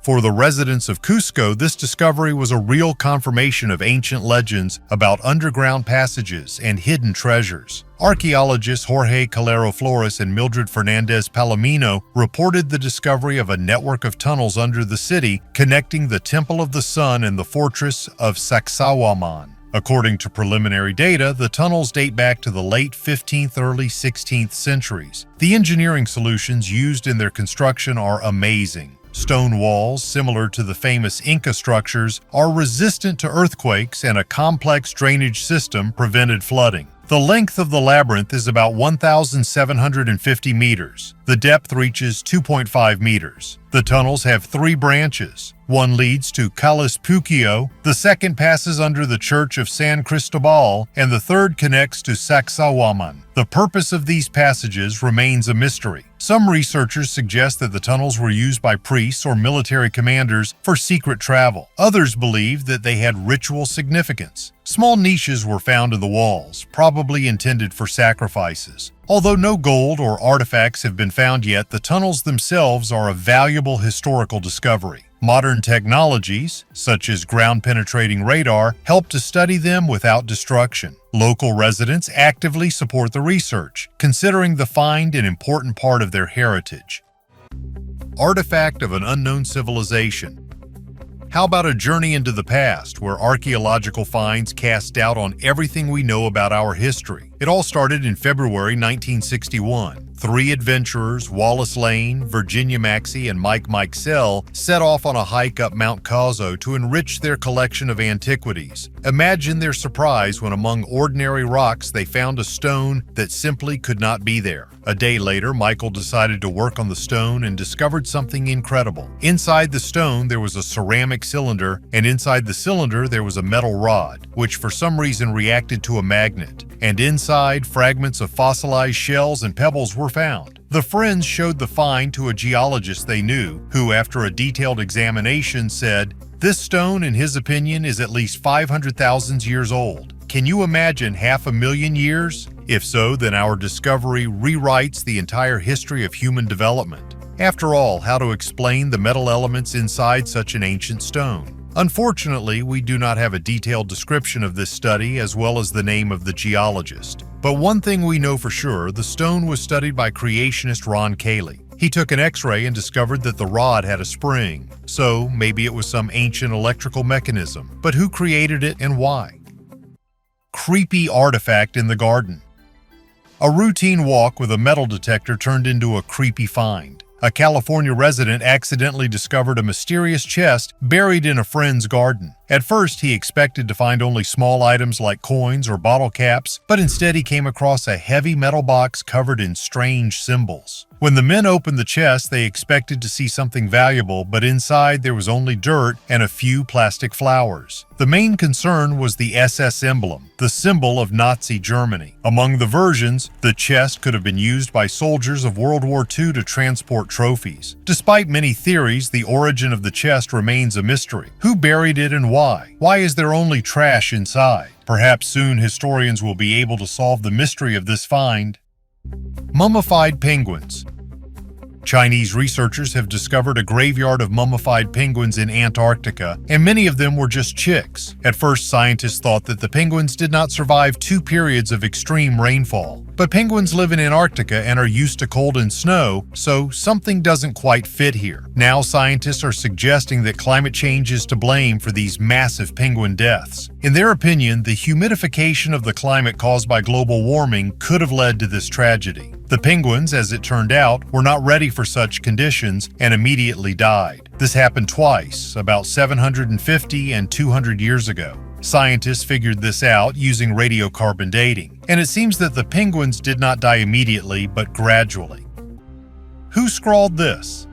For the residents of Cusco, this discovery was a real confirmation of ancient legends about underground passages and hidden treasures. Archaeologists Jorge Calero Flores and Mildred Fernandez Palomino reported the discovery of a network of tunnels under the city connecting the Temple of the Sun and the fortress of Sacsayhuaman. According to preliminary data, the tunnels date back to the late 15th, early 16th centuries. The engineering solutions used in their construction are amazing. Stone walls, similar to the famous Inca structures, are resistant to earthquakes, and a complex drainage system prevented flooding. The length of the labyrinth is about 1,750 meters. The depth reaches 2.5 meters. The tunnels have 3 branches. One leads to Kalispukio, the second passes under the Church of San Cristobal, and the third connects to Sacsayhuaman. The purpose of these passages remains a mystery. Some researchers suggest that the tunnels were used by priests or military commanders for secret travel. Others believe that they had ritual significance. Small niches were found in the walls, probably intended for sacrifices. Although no gold or artifacts have been found yet, the tunnels themselves are a valuable historical discovery. Modern technologies, such as ground-penetrating radar, help to study them without destruction. Local residents actively support the research, considering the find an important part of their heritage. Artifact of an unknown civilization. How about a journey into the past, where archaeological finds cast doubt on everything we know about our history? It all started in February 1961. 3 adventurers, Wallace Lane, Virginia Maxey, and Mike Mikesell, set off on a hike up Mount Cazo to enrich their collection of antiquities. Imagine their surprise when among ordinary rocks they found a stone that simply could not be there. A day later, Michael decided to work on the stone and discovered something incredible. Inside the stone there was a ceramic cylinder, and inside the cylinder there was a metal rod, which for some reason reacted to a magnet. And inside, fragments of fossilized shells and pebbles were found. The friends showed the find to a geologist they knew, who after a detailed examination said, "This stone, in his opinion, is at least 500,000 years old. Can you imagine 500,000 years? If so, then our discovery rewrites the entire history of human development. After all, how to explain the metal elements inside such an ancient stone?" Unfortunately, we do not have a detailed description of this study as well as the name of the geologist. But one thing we know for sure, the stone was studied by creationist Ron Cayley. He took an X-ray and discovered that the rod had a spring. So maybe it was some ancient electrical mechanism. But who created it and why? Creepy artifact in the garden. A routine walk with a metal detector turned into a creepy find. A California resident accidentally discovered a mysterious chest buried in a friend's garden. At first, he expected to find only small items like coins or bottle caps, but instead he came across a heavy metal box covered in strange symbols. When the men opened the chest, they expected to see something valuable, but inside there was only dirt and a few plastic flowers. The main concern was the SS emblem, the symbol of Nazi Germany. Among the versions, the chest could have been used by soldiers of World War II to transport trophies. Despite many theories, the origin of the chest remains a mystery. Who buried it and why? Why is there only trash inside? Perhaps soon historians will be able to solve the mystery of this find. Mummified penguins. Chinese researchers have discovered a graveyard of mummified penguins in Antarctica, and many of them were just chicks. At first, scientists thought that the penguins did not survive 2 periods of extreme rainfall. But penguins live in Antarctica and are used to cold and snow, so something doesn't quite fit here. Now scientists are suggesting that climate change is to blame for these massive penguin deaths. In their opinion, the humidification of the climate caused by global warming could have led to this tragedy. The penguins, as it turned out, were not ready for such conditions and immediately died. This happened twice, about 750 and 200 years ago. Scientists figured this out using radiocarbon dating, and it seems that the penguins did not die immediately, but gradually. Who scrawled this?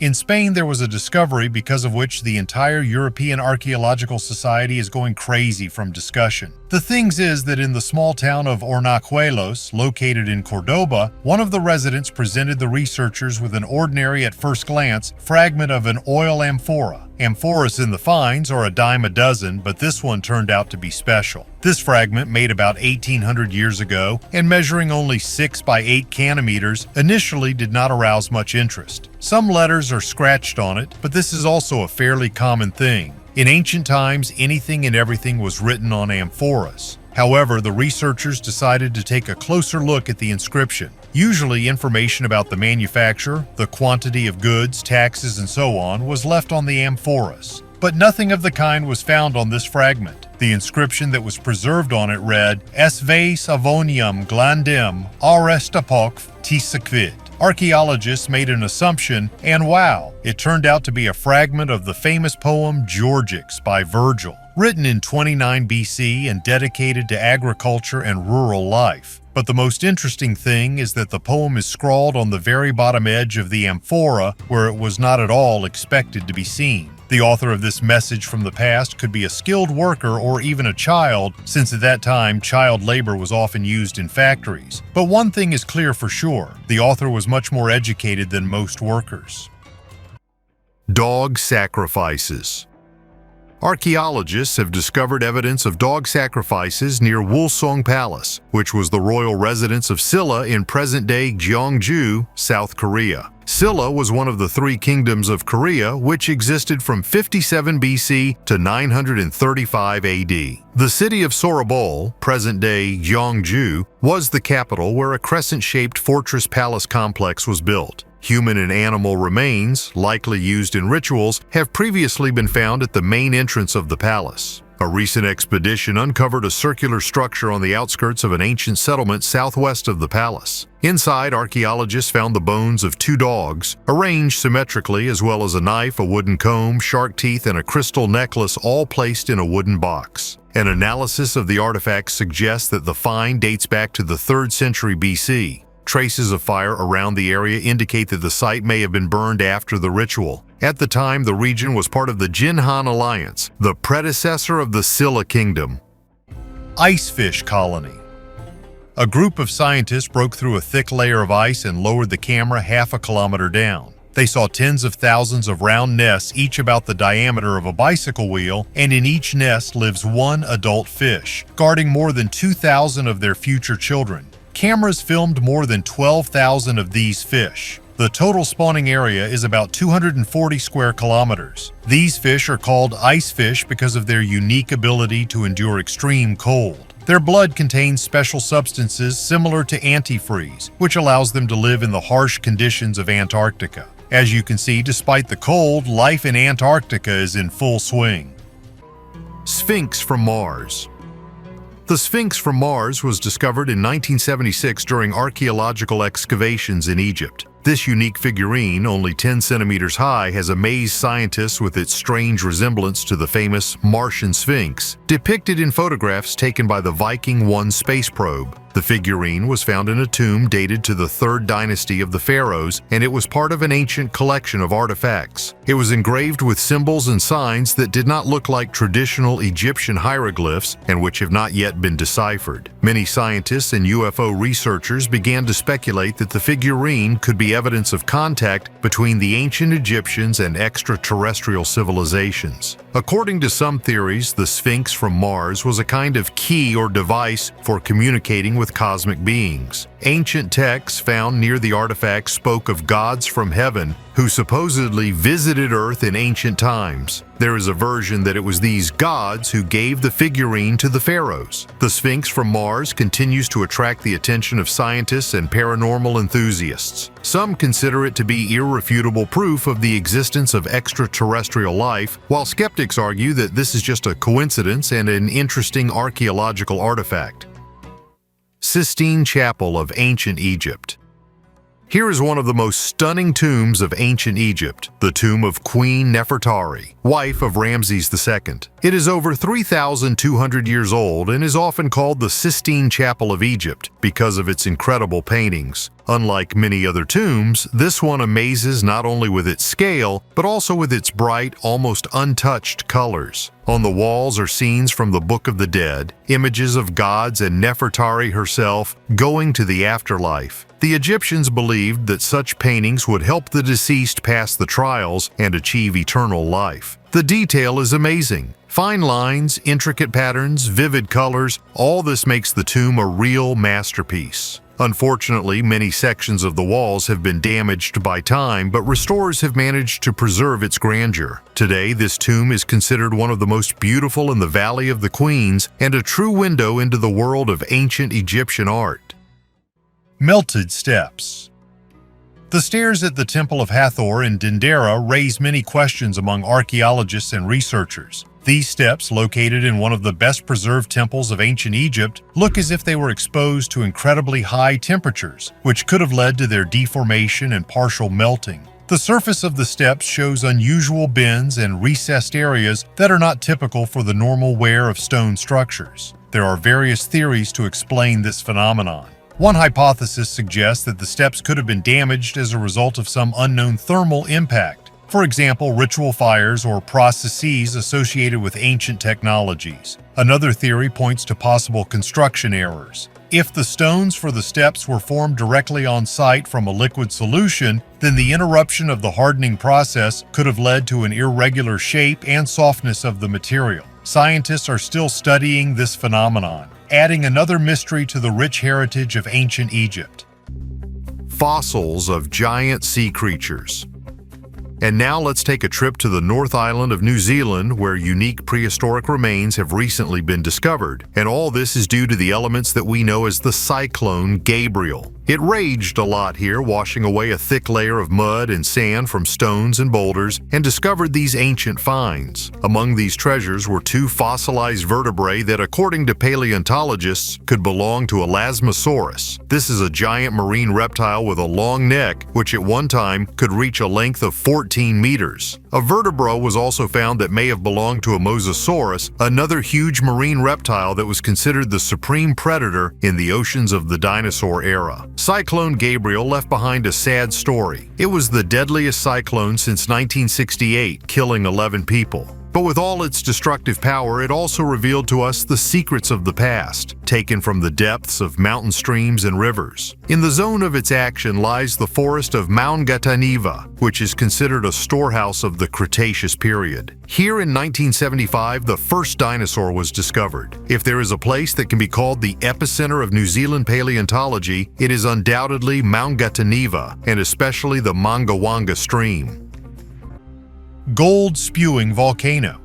In Spain, there was a discovery because of which the entire European Archaeological Society is going crazy from discussion. The thing is that in the small town of Hornajuelos, located in Cordoba, one of the residents presented the researchers with an ordinary at first glance fragment of an oil amphora. Amphoras in the finds are a dime a dozen, but this one turned out to be special. This fragment, made about 1800 years ago and measuring only 6 by 8 centimeters, initially did not arouse much interest. Some letters are scratched on it, but this is also a fairly common thing. In ancient times, anything and everything was written on amphoras. However, the researchers decided to take a closer look at the inscription. Usually, information about the manufacturer, the quantity of goods, taxes, and so on was left on the amphoras. But nothing of the kind was found on this fragment. The inscription that was preserved on it read, Esve Savonium Glandim Arestapok Tisakvit. Archaeologists made an assumption, and wow, it turned out to be a fragment of the famous poem Georgics by Virgil, written in 29 BC and dedicated to agriculture and rural life. But the most interesting thing is that the poem is scrawled on the very bottom edge of the amphora, where it was not at all expected to be seen. The author of this message from the past could be a skilled worker or even a child, since at that time child labor was often used in factories. But one thing is clear for sure: the author was much more educated than most workers. Dog sacrifices. Archaeologists have discovered evidence of dog sacrifices near Wolsong Palace, which was the royal residence of Silla in present-day Gyeongju, South Korea. Silla was one of the three kingdoms of Korea, which existed from 57 BC to 935 AD. The city of Sorobol, present-day Gyeongju, was the capital where a crescent-shaped fortress palace complex was built. Human and animal remains, likely used in rituals, have previously been found at the main entrance of the palace. A recent expedition uncovered a circular structure on the outskirts of an ancient settlement southwest of the palace. Inside, archaeologists found the bones of 2 dogs, arranged symmetrically, as well as a knife, a wooden comb, shark teeth, and a crystal necklace, all placed in a wooden box. An analysis of the artifacts suggests that the find dates back to the 3rd century BC. Traces of fire around the area indicate that the site may have been burned after the ritual. At the time, the region was part of the Jinhan Alliance, the predecessor of the Silla Kingdom. Icefish colony. A group of scientists broke through a thick layer of ice and lowered the camera half a kilometer down. They saw tens of thousands of round nests, each about the diameter of a bicycle wheel, and in each nest lives one adult fish, guarding more than 2,000 of their future children. Cameras filmed more than 12,000 of these fish. The total spawning area is about 240 square kilometers. These fish are called icefish because of their unique ability to endure extreme cold. Their blood contains special substances similar to antifreeze, which allows them to live in the harsh conditions of Antarctica. As you can see, despite the cold, life in Antarctica is in full swing. Sphinx from Mars. The Sphinx from Mars was discovered in 1976 during archaeological excavations in Egypt. This unique figurine, only 10 centimeters high, has amazed scientists with its strange resemblance to the famous Martian Sphinx, depicted in photographs taken by the Viking 1 space probe. The figurine was found in a tomb dated to the 3rd dynasty of the pharaohs, and it was part of an ancient collection of artifacts. It was engraved with symbols and signs that did not look like traditional Egyptian hieroglyphs and which have not yet been deciphered. Many scientists and UFO researchers began to speculate that the figurine could be evidence of contact between the ancient Egyptians and extraterrestrial civilizations. According to some theories, the Sphinx from Mars was a kind of key or device for communicating with cosmic beings. Ancient texts found near the artifact spoke of gods from heaven who supposedly visited Earth in ancient times. There is a version that it was these gods who gave the figurine to the pharaohs. The Sphinx from Mars continues to attract the attention of scientists and paranormal enthusiasts. Some consider it to be irrefutable proof of the existence of extraterrestrial life, while skeptics argue that this is just a coincidence and an interesting archaeological artifact. Sistine Chapel of Ancient Egypt. Here is one of the most stunning tombs of ancient Egypt, the tomb of Queen Nefertari, wife of Ramses II. It is over 3,200 years old and is often called the Sistine Chapel of Egypt because of its incredible paintings. Unlike many other tombs, this one amazes not only with its scale, but also with its bright, almost untouched colors. On the walls are scenes from the Book of the Dead, images of gods and Nefertari herself going to the afterlife. The Egyptians believed that such paintings would help the deceased pass the trials and achieve eternal life. The detail is amazing. Fine lines, intricate patterns, vivid colors, all this makes the tomb a real masterpiece. Unfortunately, many sections of the walls have been damaged by time, but restorers have managed to preserve its grandeur. Today, this tomb is considered one of the most beautiful in the Valley of the Queens and a true window into the world of ancient Egyptian art. Melted steps. The stairs at the Temple of Hathor in Dendera raise many questions among archaeologists and researchers. These steps, located in one of the best-preserved temples of ancient Egypt, look as if they were exposed to incredibly high temperatures, which could have led to their deformation and partial melting. The surface of the steps shows unusual bends and recessed areas that are not typical for the normal wear of stone structures. There are various theories to explain this phenomenon. One hypothesis suggests that the steps could have been damaged as a result of some unknown thermal impact. For example, ritual fires or processes associated with ancient technologies. Another theory points to possible construction errors. If the stones for the steps were formed directly on site from a liquid solution, then the interruption of the hardening process could have led to an irregular shape and softness of the material. Scientists are still studying this phenomenon, adding another mystery to the rich heritage of ancient Egypt. Fossils of giant sea creatures. And now let's take a trip to the North Island of New Zealand, where unique prehistoric remains have recently been discovered. And all this is due to the elements that we know as the cyclone Gabriel. It raged a lot here, washing away a thick layer of mud and sand from stones and boulders, and discovered these ancient finds. Among these treasures were two fossilized vertebrae that, according to paleontologists, could belong to Elasmosaurus. This is a giant marine reptile with a long neck, which at one time could reach a length of 14 meters. A vertebra was also found that may have belonged to a Mosasaurus, another huge marine reptile that was considered the supreme predator in the oceans of the dinosaur era. Cyclone Gabriel left behind a sad story. It was the deadliest cyclone since 1968, killing 11 people. But with all its destructive power, it also revealed to us the secrets of the past, taken from the depths of mountain streams and rivers. In the zone of its action lies the forest of Mount Gataniva, which is considered a storehouse of the Cretaceous period. Here in 1975, the first dinosaur was discovered. If there is a place that can be called the epicenter of New Zealand paleontology, it is undoubtedly Mount Gataniva, and especially the Mangawanga stream. Gold-spewing volcano.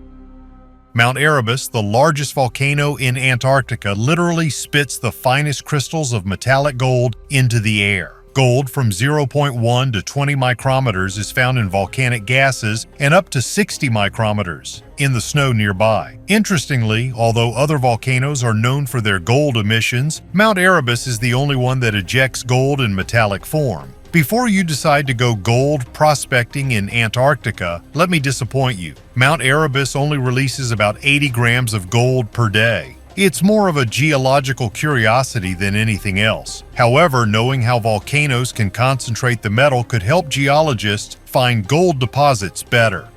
Mount Erebus, the largest volcano in Antarctica, literally spits the finest crystals of metallic gold into the air. Gold from 0.1 to 20 micrometers is found in volcanic gases and up to 60 micrometers in the snow nearby. Interestingly, although other volcanoes are known for their gold emissions, Mount Erebus is the only one that ejects gold in metallic form. Before you decide to go gold prospecting in Antarctica, let me disappoint you. Mount Erebus only releases about 80 grams of gold per day. It's more of a geological curiosity than anything else. However, knowing how volcanoes can concentrate the metal could help geologists find gold deposits better.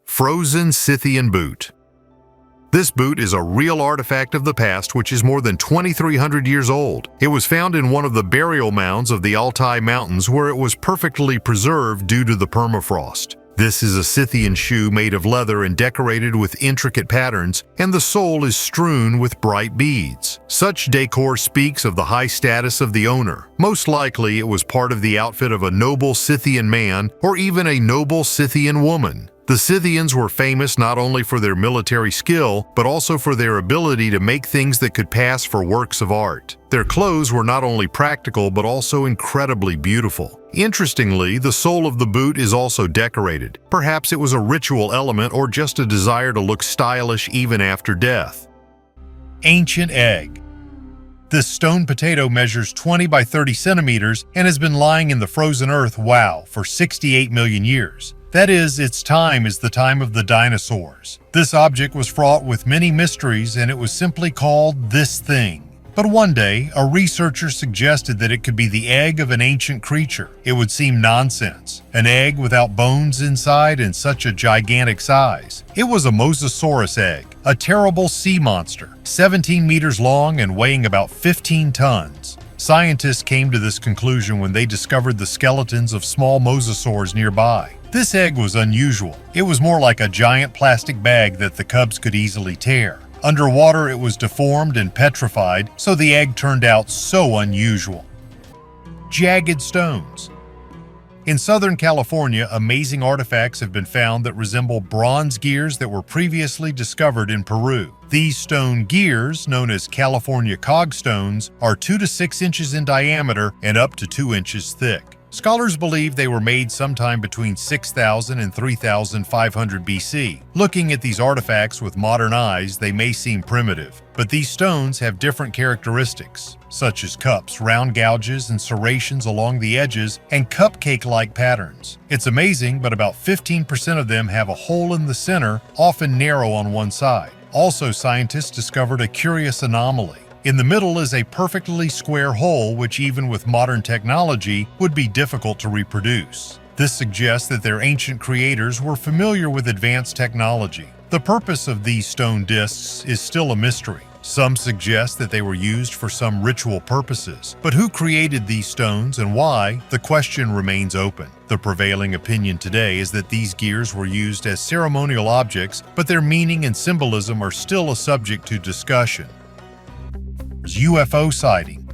Frozen Scythian boot. This boot is a real artifact of the past which is more than 2,300 years old. It was found in one of the burial mounds of the Altai Mountains where it was perfectly preserved due to the permafrost. This is a Scythian shoe made of leather and decorated with intricate patterns, and the sole is strewn with bright beads. Such decor speaks of the high status of the owner. Most likely it was part of the outfit of a noble Scythian man or even a noble Scythian woman. The Scythians were famous not only for their military skill, but also for their ability to make things that could pass for works of art. Their clothes were not only practical, but also incredibly beautiful. Interestingly, the sole of the boot is also decorated. Perhaps it was a ritual element or just a desire to look stylish even after death. Ancient egg. This stone potato measures 20 by 30 centimeters and has been lying in the frozen earth, for 68 million years. That is, its time is the time of the dinosaurs. This object was fraught with many mysteries and it was simply called this thing. But one day, a researcher suggested that it could be the egg of an ancient creature. It would seem nonsense. An egg without bones inside and such a gigantic size. It was a Mosasaurus egg, a terrible sea monster, 17 meters long and weighing about 15 tons. Scientists came to this conclusion when they discovered the skeletons of small mosasaurs nearby. This egg was unusual. It was more like a giant plastic bag that the cubs could easily tear. Underwater, it was deformed and petrified, so the egg turned out so unusual. Jagged stones. In Southern California, amazing artifacts have been found that resemble bronze gears that were previously discovered in Peru. These stone gears, known as California cogstones, are 2 to 6 inches in diameter and up to 2 inches thick. Scholars believe they were made sometime between 6,000 and 3,500 BC. Looking at these artifacts with modern eyes, they may seem primitive, but these stones have different characteristics, such as cups, round gouges, and serrations along the edges, and cupcake-like patterns. It's amazing, but about 15% of them have a hole in the center, often narrow on one side. Also, scientists discovered a curious anomaly. In the middle is a perfectly square hole which, even with modern technology, would be difficult to reproduce. This suggests that their ancient creators were familiar with advanced technology. The purpose of these stone discs is still a mystery. Some suggest that they were used for some ritual purposes, but who created these stones and why? The question remains open. The prevailing opinion today is that these gears were used as ceremonial objects, but their meaning and symbolism are still a subject to discussion. UFO sighting.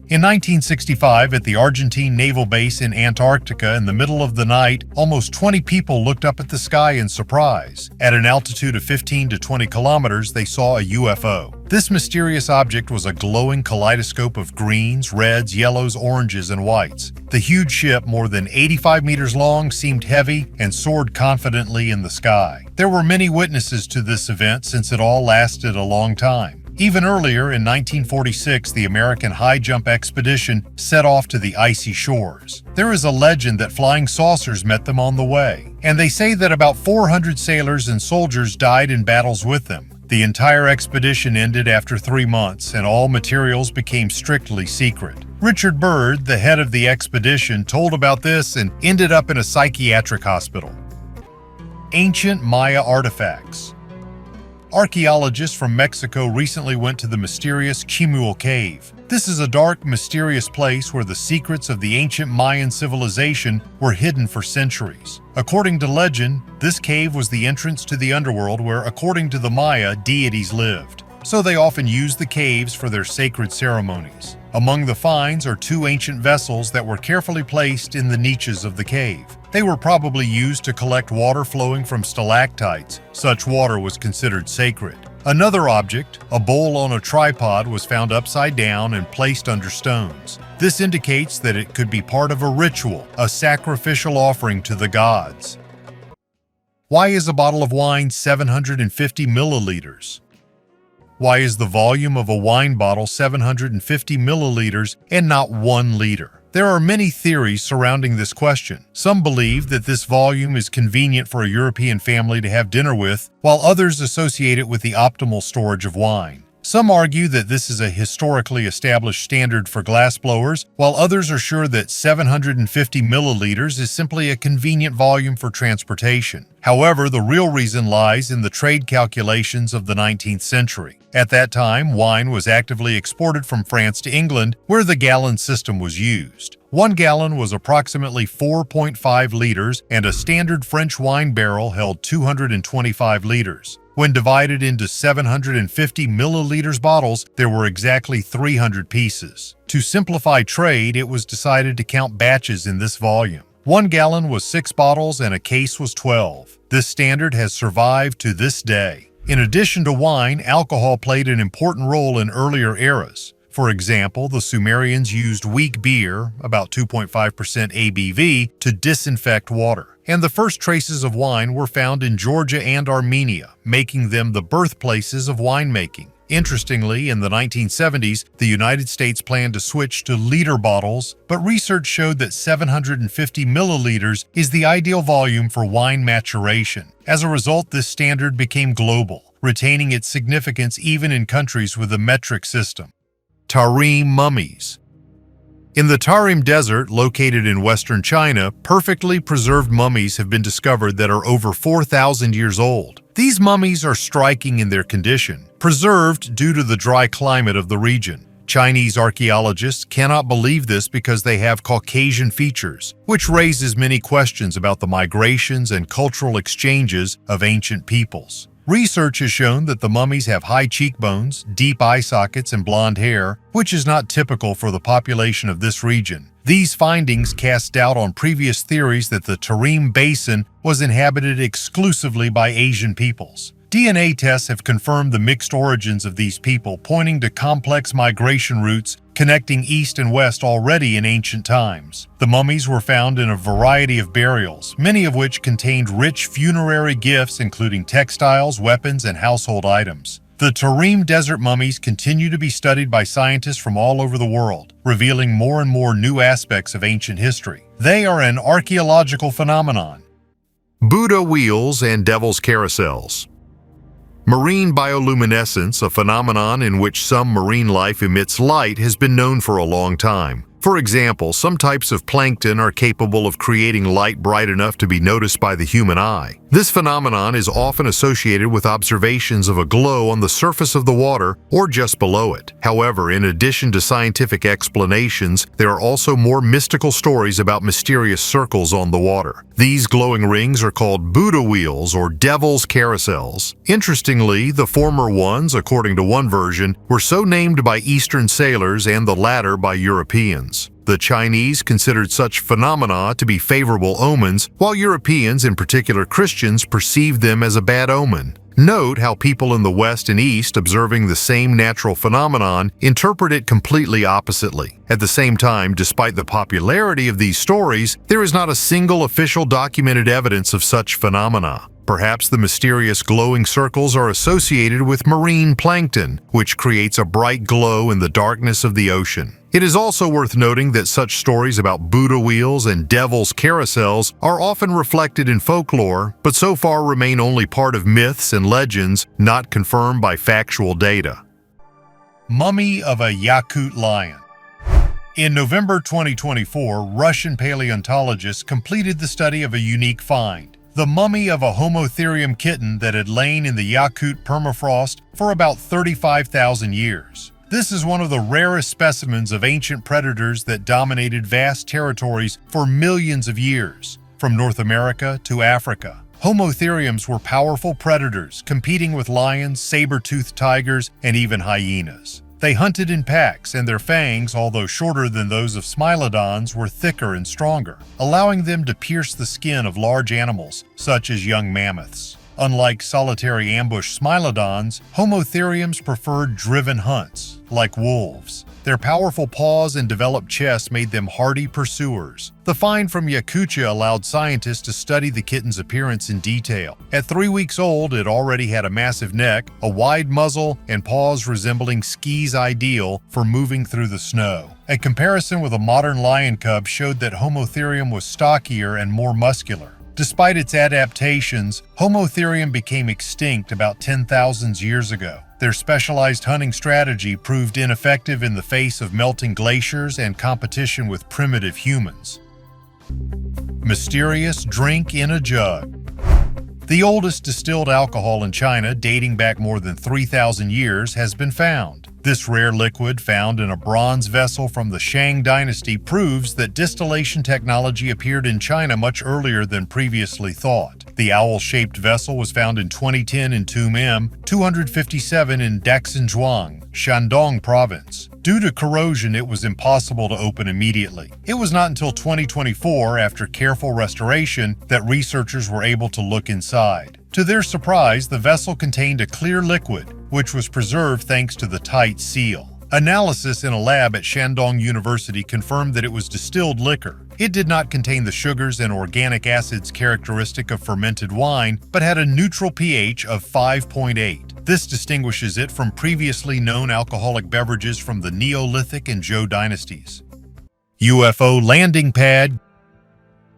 In 1965, at the Argentine naval base in Antarctica in the middle of the night, almost 20 people looked up at the sky in surprise. At an altitude of 15 to 20 kilometers, they saw a UFO. This mysterious object was a glowing kaleidoscope of greens, reds, yellows, oranges, and whites. The huge ship, more than 85 meters long, seemed heavy and soared confidently in the sky. There were many witnesses to this event since it all lasted a long time. Even earlier, in 1946, the American high jump expedition set off to the icy shores. There is a legend that flying saucers met them on the way, and they say that about 400 sailors and soldiers died in battles with them. The entire expedition ended after 3 months, and all materials became strictly secret. Richard Byrd, the head of the expedition, told about this and ended up in a psychiatric hospital. Ancient Maya artifacts. Archaeologists from Mexico recently went to the mysterious Chimuel Cave. This is a dark, mysterious place where the secrets of the ancient Mayan civilization were hidden for centuries. According to legend, this cave was the entrance to the underworld where, according to the Maya, deities lived. So they often used the caves for their sacred ceremonies. Among the finds are 2 ancient vessels that were carefully placed in the niches of the cave. They were probably used to collect water flowing from stalactites. Such water was considered sacred. Another object, a bowl on a tripod, was found upside down and placed under stones. This indicates that it could be part of a ritual, a sacrificial offering to the gods. Why is a bottle of wine 750 milliliters? Why is the volume of a wine bottle 750 milliliters and not 1 liter? There are many theories surrounding this question. Some believe that this volume is convenient for a European family to have dinner with, while others associate it with the optimal storage of wine. Some argue that this is a historically established standard for glassblowers, while others are sure that 750 milliliters is simply a convenient volume for transportation. However, the real reason lies in the trade calculations of the 19th century. At that time, wine was actively exported from France to England, where the gallon system was used. 1 gallon was approximately 4.5 liters, and a standard French wine barrel held 225 liters. When divided into 750 milliliters bottles, there were exactly 300 pieces. To simplify trade, it was decided to count batches in this volume. 1 gallon was 6 bottles and a case was 12. This standard has survived to this day. In addition to wine, alcohol played an important role in earlier eras. For example, the Sumerians used weak beer, about 2.5% ABV, to disinfect water. And the first traces of wine were found in Georgia and Armenia, making them the birthplaces of winemaking. Interestingly, in the 1970s, the United States planned to switch to liter bottles, but research showed that 750 milliliters is the ideal volume for wine maturation. As a result, this standard became global, retaining its significance even in countries with a metric system. Tarim mummies. In the Tarim Desert, located in western China, perfectly preserved mummies have been discovered that are over 4,000 years old. These mummies are striking in their condition, preserved due to the dry climate of the region. Chinese archaeologists cannot believe this because they have Caucasian features, which raises many questions about the migrations and cultural exchanges of ancient peoples. Research has shown that the mummies have high cheekbones, deep eye sockets, and blonde hair, which is not typical for the population of this region. These findings cast doubt on previous theories that the Tarim Basin was inhabited exclusively by Asian peoples. DNA tests have confirmed the mixed origins of these people, pointing to complex migration routes connecting east and west already in ancient times. The mummies were found in a variety of burials, many of which contained rich funerary gifts including textiles, weapons, and household items. The Tarim Desert mummies continue to be studied by scientists from all over the world, revealing more and more new aspects of ancient history. They are an archaeological phenomenon. Buddha wheels and devil's carousels. Marine bioluminescence, a phenomenon in which some marine life emits light, has been known for a long time. For example, some types of plankton are capable of creating light bright enough to be noticed by the human eye. This phenomenon is often associated with observations of a glow on the surface of the water or just below it. However, in addition to scientific explanations, there are also more mystical stories about mysterious circles on the water. These glowing rings are called Buddha wheels or devil's carousels. Interestingly, the former ones, according to one version, were so named by Eastern sailors and the latter by Europeans. The Chinese considered such phenomena to be favorable omens, while Europeans, in particular Christians, perceived them as a bad omen. Note how people in the West and East, observing the same natural phenomenon, interpret it completely oppositely. At the same time, despite the popularity of these stories, there is not a single official documented evidence of such phenomena. Perhaps the mysterious glowing circles are associated with marine plankton, which creates a bright glow in the darkness of the ocean. It is also worth noting that such stories about Buddha wheels and devil's carousels are often reflected in folklore, but so far remain only part of myths and legends, not confirmed by factual data. Mummy of a Yakut lion. In November 2024, Russian paleontologists completed the study of a unique find: the mummy of a Homotherium kitten that had lain in the Yakut permafrost for about 35,000 years. This is one of the rarest specimens of ancient predators that dominated vast territories for millions of years, from North America to Africa. Homotheriums were powerful predators, competing with lions, saber-toothed tigers, and even hyenas. They hunted in packs, and their fangs, although shorter than those of smilodons, were thicker and stronger, allowing them to pierce the skin of large animals, such as young mammoths. Unlike solitary ambush smilodons, Homotheriums preferred driven hunts, like wolves. Their powerful paws and developed chests made them hardy pursuers. The find from Yakutia allowed scientists to study the kitten's appearance in detail. At 3 weeks old, it already had a massive neck, a wide muzzle, and paws resembling skis ideal for moving through the snow. A comparison with a modern lion cub showed that Homotherium was stockier and more muscular. Despite its adaptations, Homotherium became extinct about 10,000 years ago. Their specialized hunting strategy proved ineffective in the face of melting glaciers and competition with primitive humans. Mysterious drink in a jug. The oldest distilled alcohol in China, dating back more than 3,000 years, has been found. This rare liquid, found in a bronze vessel from the Shang dynasty, proves that distillation technology appeared in China much earlier than previously thought. The owl-shaped vessel was found in 2010 in Tomb M 257 in Daxinzhuang, Shandong province. Due to corrosion, it was impossible to open immediately. It was not until 2024, after careful restoration, that researchers were able to look inside. To their surprise, the vessel contained a clear liquid, which was preserved thanks to the tight seal. Analysis in a lab at Shandong University confirmed that it was distilled liquor. It did not contain the sugars and organic acids characteristic of fermented wine, but had a neutral pH of 5.8. This distinguishes it from previously known alcoholic beverages from the Neolithic and Zhou dynasties. UFO landing pad.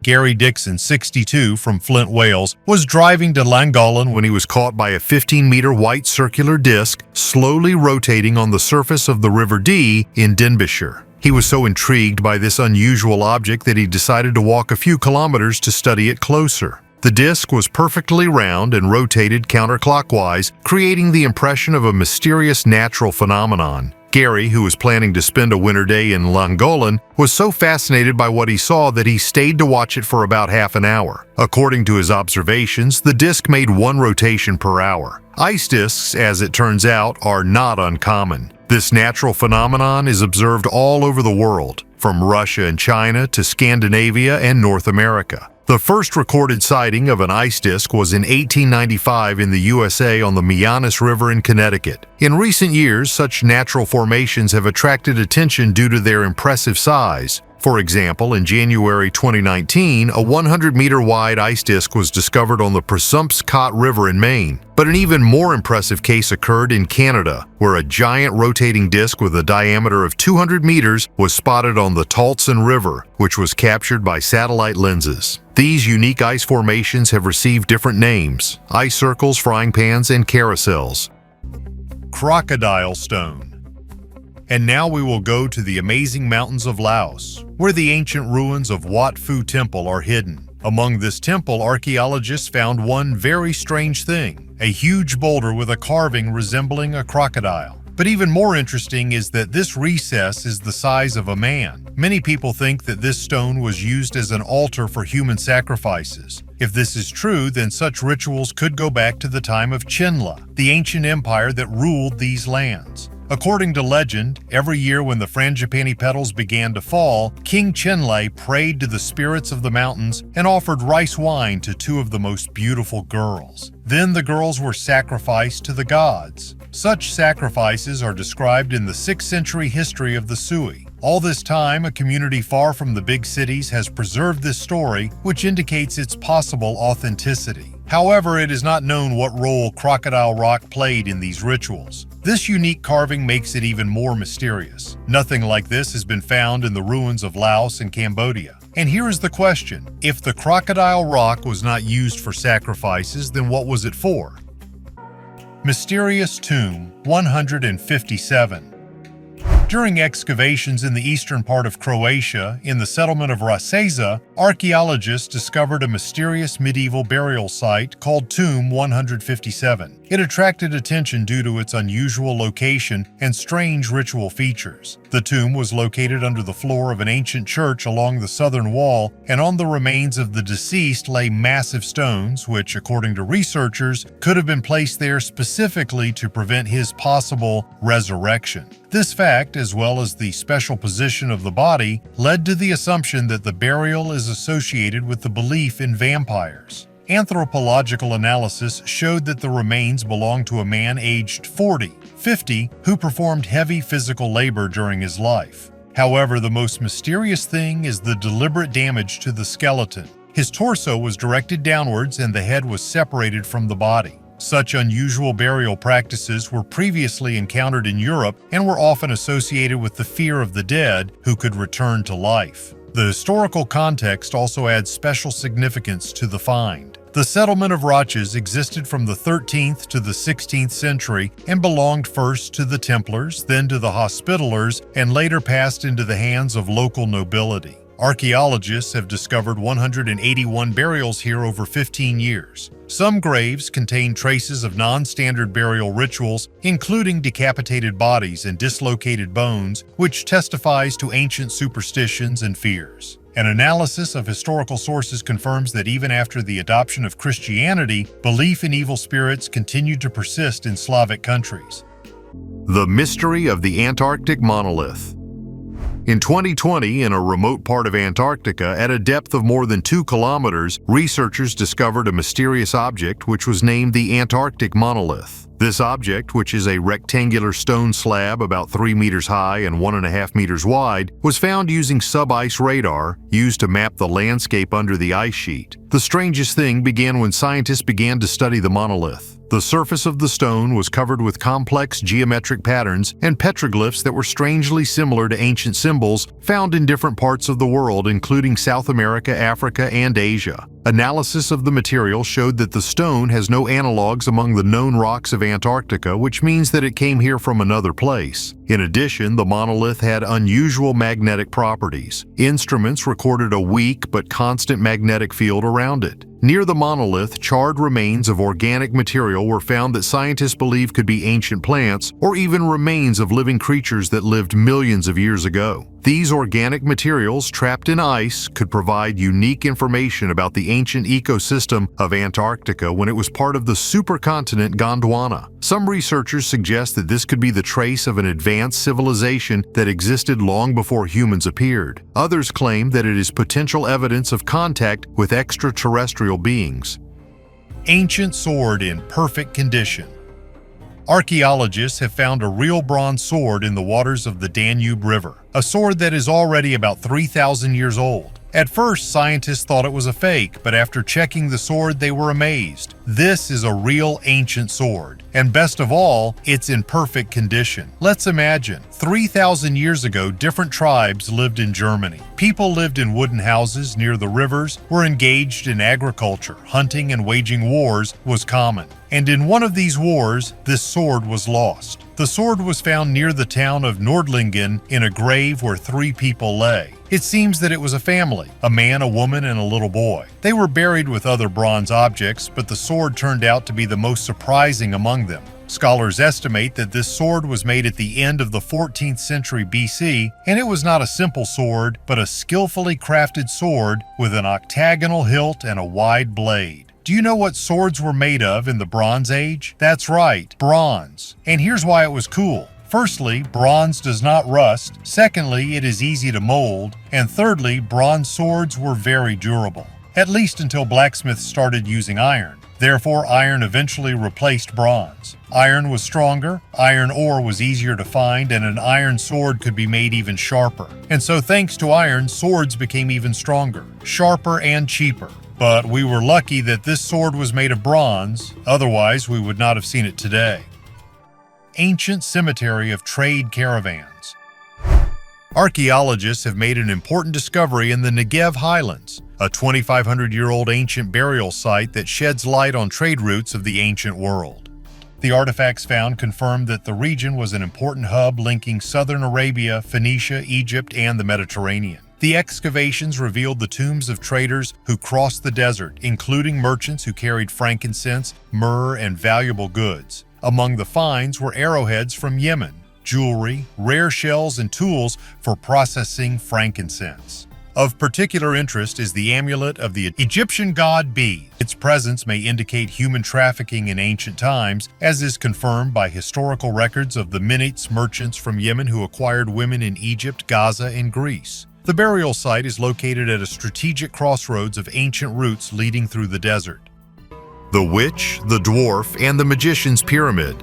Gary Dixon, 62, from Flint, Wales, was driving to Llangollen when he was caught by a 15-meter white circular disc slowly rotating on the surface of the River Dee in Denbighshire. He was so intrigued by this unusual object that he decided to walk a few kilometers to study it closer. The disc was perfectly round and rotated counterclockwise, creating the impression of a mysterious natural phenomenon. Gary, who was planning to spend a winter day in Llangollen, was so fascinated by what he saw that he stayed to watch it for about half an hour. According to his observations, the disc made one rotation per hour. Ice discs, as it turns out, are not uncommon. This natural phenomenon is observed all over the world, from Russia and China to Scandinavia and North America. The first recorded sighting of an ice disk was in 1895 in the USA on the Mianus River in Connecticut. In recent years, such natural formations have attracted attention due to their impressive size. For example, in January 2019, a 100-meter-wide ice disk was discovered on the Presumpscot River in Maine. But an even more impressive case occurred in Canada, where a giant rotating disk with a diameter of 200 meters was spotted on the Tahltan River, which was captured by satellite lenses. These unique ice formations have received different names: ice circles, frying pans, and carousels. Crocodile Stone. And now we will go to the amazing mountains of Laos, where the ancient ruins of Wat Phu Temple are hidden. Among this temple, archaeologists found one very strange thing: a huge boulder with a carving resembling a crocodile. But even more interesting is that this recess is the size of a man. Many people think that this stone was used as an altar for human sacrifices. If this is true, then such rituals could go back to the time of Chinla, the ancient empire that ruled these lands. According to legend, every year when the frangipani petals began to fall, King Chenle prayed to the spirits of the mountains and offered rice wine to two of the most beautiful girls. Then the girls were sacrificed to the gods. Such sacrifices are described in the 6th century history of the Sui. All this time, a community far from the big cities has preserved this story, which indicates its possible authenticity. However, it is not known what role crocodile rock played in these rituals. This unique carving makes it even more mysterious. Nothing like this has been found in the ruins of Laos and Cambodia. And here is the question: if the crocodile rock was not used for sacrifices, then what was it for? Mysterious Tomb 157. During excavations in the eastern part of Croatia, in the settlement of Raseza, archaeologists discovered a mysterious medieval burial site called Tomb 157. It attracted attention due to its unusual location and strange ritual features. The tomb was located under the floor of an ancient church along the southern wall, and on the remains of the deceased lay massive stones, which, according to researchers, could have been placed there specifically to prevent his possible resurrection. This fact, as well as the special position of the body, led to the assumption that the burial is associated with the belief in vampires. Anthropological analysis showed that the remains belonged to a man aged 40, 50, who performed heavy physical labor during his life. However, the most mysterious thing is the deliberate damage to the skeleton. His torso was directed downwards and the head was separated from the body. Such unusual burial practices were previously encountered in Europe and were often associated with the fear of the dead who could return to life. The historical context also adds special significance to the find. The settlement of Roches existed from the 13th to the 16th century and belonged first to the Templars, then to the Hospitallers, and later passed into the hands of local nobility. Archaeologists have discovered 181 burials here over 15 years. Some graves contain traces of non-standard burial rituals, including decapitated bodies and dislocated bones, which testifies to ancient superstitions and fears. An analysis of historical sources confirms that even after the adoption of Christianity, belief in evil spirits continued to persist in Slavic countries. The mystery of the Antarctic monolith. In 2020, in a remote part of Antarctica, at a depth of more than 2 kilometers, researchers discovered a mysterious object which was named the Antarctic monolith. This object, which is a rectangular stone slab about 3 meters high and 1.5 meters wide, was found using sub-ice radar used to map the landscape under the ice sheet. The strangest thing began when scientists began to study the monolith. The surface of the stone was covered with complex geometric patterns and petroglyphs that were strangely similar to ancient symbols found in different parts of the world, including South America, Africa, and Asia. Analysis of the material showed that the stone has no analogs among the known rocks of Antarctica, which means that it came here from another place. In addition, the monolith had unusual magnetic properties. Instruments recorded a weak but constant magnetic field around it. Near the monolith, charred remains of organic material were found that scientists believe could be ancient plants or even remains of living creatures that lived millions of years ago. These organic materials trapped in ice could provide unique information about the ancient ecosystem of Antarctica when it was part of the supercontinent Gondwana. Some researchers suggest that this could be the trace of an advanced civilization that existed long before humans appeared. Others claim that it is potential evidence of contact with extraterrestrial beings. Ancient sword in perfect condition. Archaeologists have found a real bronze sword in the waters of the Danube River, a sword that is already about 3,000 years old. At first, scientists thought it was a fake, but after checking the sword, they were amazed. This is a real ancient sword, and best of all, it's in perfect condition. Let's imagine, 3,000 years ago, different tribes lived in Germany. People lived in wooden houses near the rivers, were engaged in agriculture, hunting and waging wars was common. And in one of these wars, this sword was lost. The sword was found near the town of Nordlingen in a grave where 3 people lay. It seems that it was a family, a man, a woman, and a little boy. They were buried with other bronze objects, but the sword turned out to be the most surprising among them. Scholars estimate that this sword was made at the end of the 14th century BC, and it was not a simple sword, but a skillfully crafted sword with an octagonal hilt and a wide blade. Do you know what swords were made of in the Bronze Age? That's right, bronze. And here's why it was cool. Firstly, bronze does not rust. Secondly, it is easy to mold. And thirdly, bronze swords were very durable, at least until blacksmiths started using iron. Therefore, iron eventually replaced bronze. Iron was stronger, iron ore was easier to find, and an iron sword could be made even sharper. And so thanks to iron, swords became even stronger, sharper, and cheaper. But we were lucky that this sword was made of bronze, otherwise we would not have seen it today. Ancient cemetery of trade caravans. Archaeologists have made an important discovery in the Negev Highlands, a 2,500-year-old ancient burial site that sheds light on trade routes of the ancient world. The artifacts found confirm that the region was an important hub linking southern Arabia, Phoenicia, Egypt, and the Mediterranean. The excavations revealed the tombs of traders who crossed the desert, including merchants who carried frankincense, myrrh, and valuable goods. Among the finds were arrowheads from Yemen, jewelry, rare shells, and tools for processing frankincense. Of particular interest is the amulet of the Egyptian god Be. Its presence may indicate human trafficking in ancient times, as is confirmed by historical records of the Minites merchants from Yemen who acquired women in Egypt, Gaza, and Greece. The burial site is located at a strategic crossroads of ancient routes leading through the desert. The Witch, the Dwarf, and the Magician's Pyramid.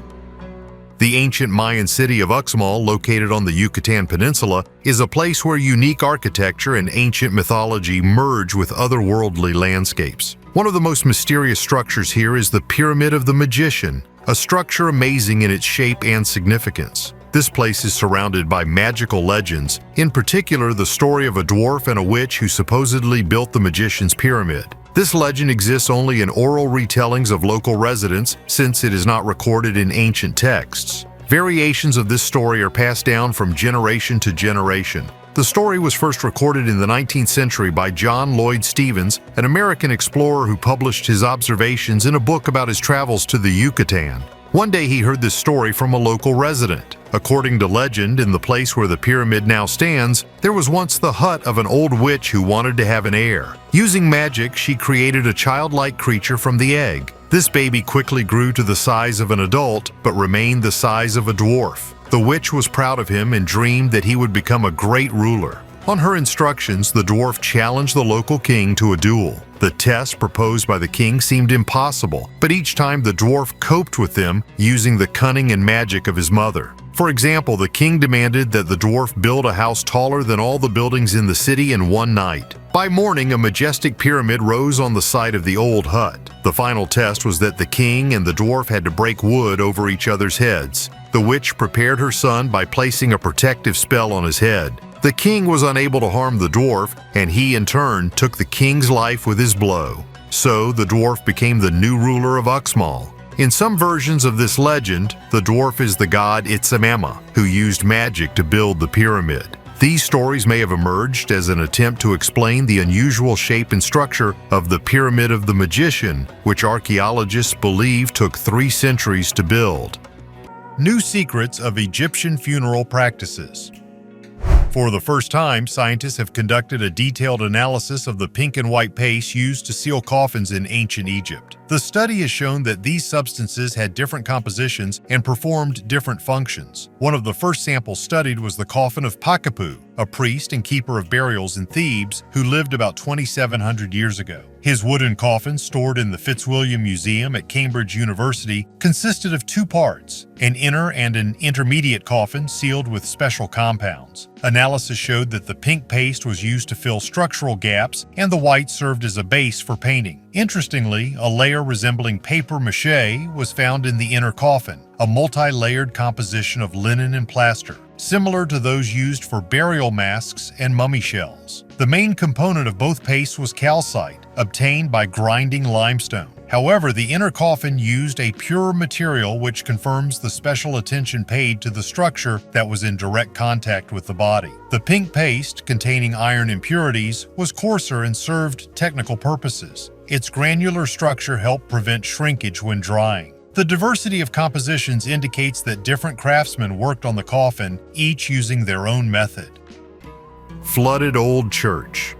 The ancient Mayan city of Uxmal, located on the Yucatan Peninsula, is a place where unique architecture and ancient mythology merge with otherworldly landscapes. One of the most mysterious structures here is the Pyramid of the Magician, a structure amazing in its shape and significance. This place is surrounded by magical legends, in particular the story of a dwarf and a witch who supposedly built the magician's pyramid. This legend exists only in oral retellings of local residents, since it is not recorded in ancient texts. Variations of this story are passed down from generation to generation. The story was first recorded in the 19th century by John Lloyd Stevens, an American explorer who published his observations in a book about his travels to the Yucatan. One day he heard this story from a local resident. According to legend, in the place where the pyramid now stands, there was once the hut of an old witch who wanted to have an heir. Using magic, she created a childlike creature from the egg. This baby quickly grew to the size of an adult, but remained the size of a dwarf. The witch was proud of him and dreamed that he would become a great ruler. On her instructions, the dwarf challenged the local king to a duel. The test proposed by the king seemed impossible, but each time the dwarf coped with them using the cunning and magic of his mother. For example, the king demanded that the dwarf build a house taller than all the buildings in the city in one night. By morning, a majestic pyramid rose on the site of the old hut. The final test was that the king and the dwarf had to break wood over each other's heads. The witch prepared her son by placing a protective spell on his head. The king was unable to harm the dwarf, and he in turn took the king's life with his blow. So the dwarf became the new ruler of Uxmal. In some versions of this legend, the dwarf is the god Itzamama, who used magic to build the pyramid. These stories may have emerged as an attempt to explain the unusual shape and structure of the Pyramid of the Magician, which archaeologists believe took 3 centuries to build. New secrets of Egyptian funeral practices. For the first time, scientists have conducted a detailed analysis of the pink and white paste used to seal coffins in ancient Egypt. The study has shown that these substances had different compositions and performed different functions. One of the first samples studied was the coffin of Pakapu, a priest and keeper of burials in Thebes who lived about 2,700 years ago. His wooden coffin, stored in the Fitzwilliam Museum at Cambridge University, consisted of 2 parts, an inner and an intermediate coffin sealed with special compounds. Analysis showed that the pink paste was used to fill structural gaps and the white served as a base for painting. Interestingly, a layer resembling papier mâché was found in the inner coffin, a multi-layered composition of linen and plaster, similar to those used for burial masks and mummy shells. The main component of both pastes was calcite, obtained by grinding limestone. However, the inner coffin used a purer material, which confirms the special attention paid to the structure that was in direct contact with the body. The pink paste, containing iron impurities, was coarser and served technical purposes. Its granular structure helped prevent shrinkage when drying. The diversity of compositions indicates that different craftsmen worked on the coffin, each using their own method. Flooded old church.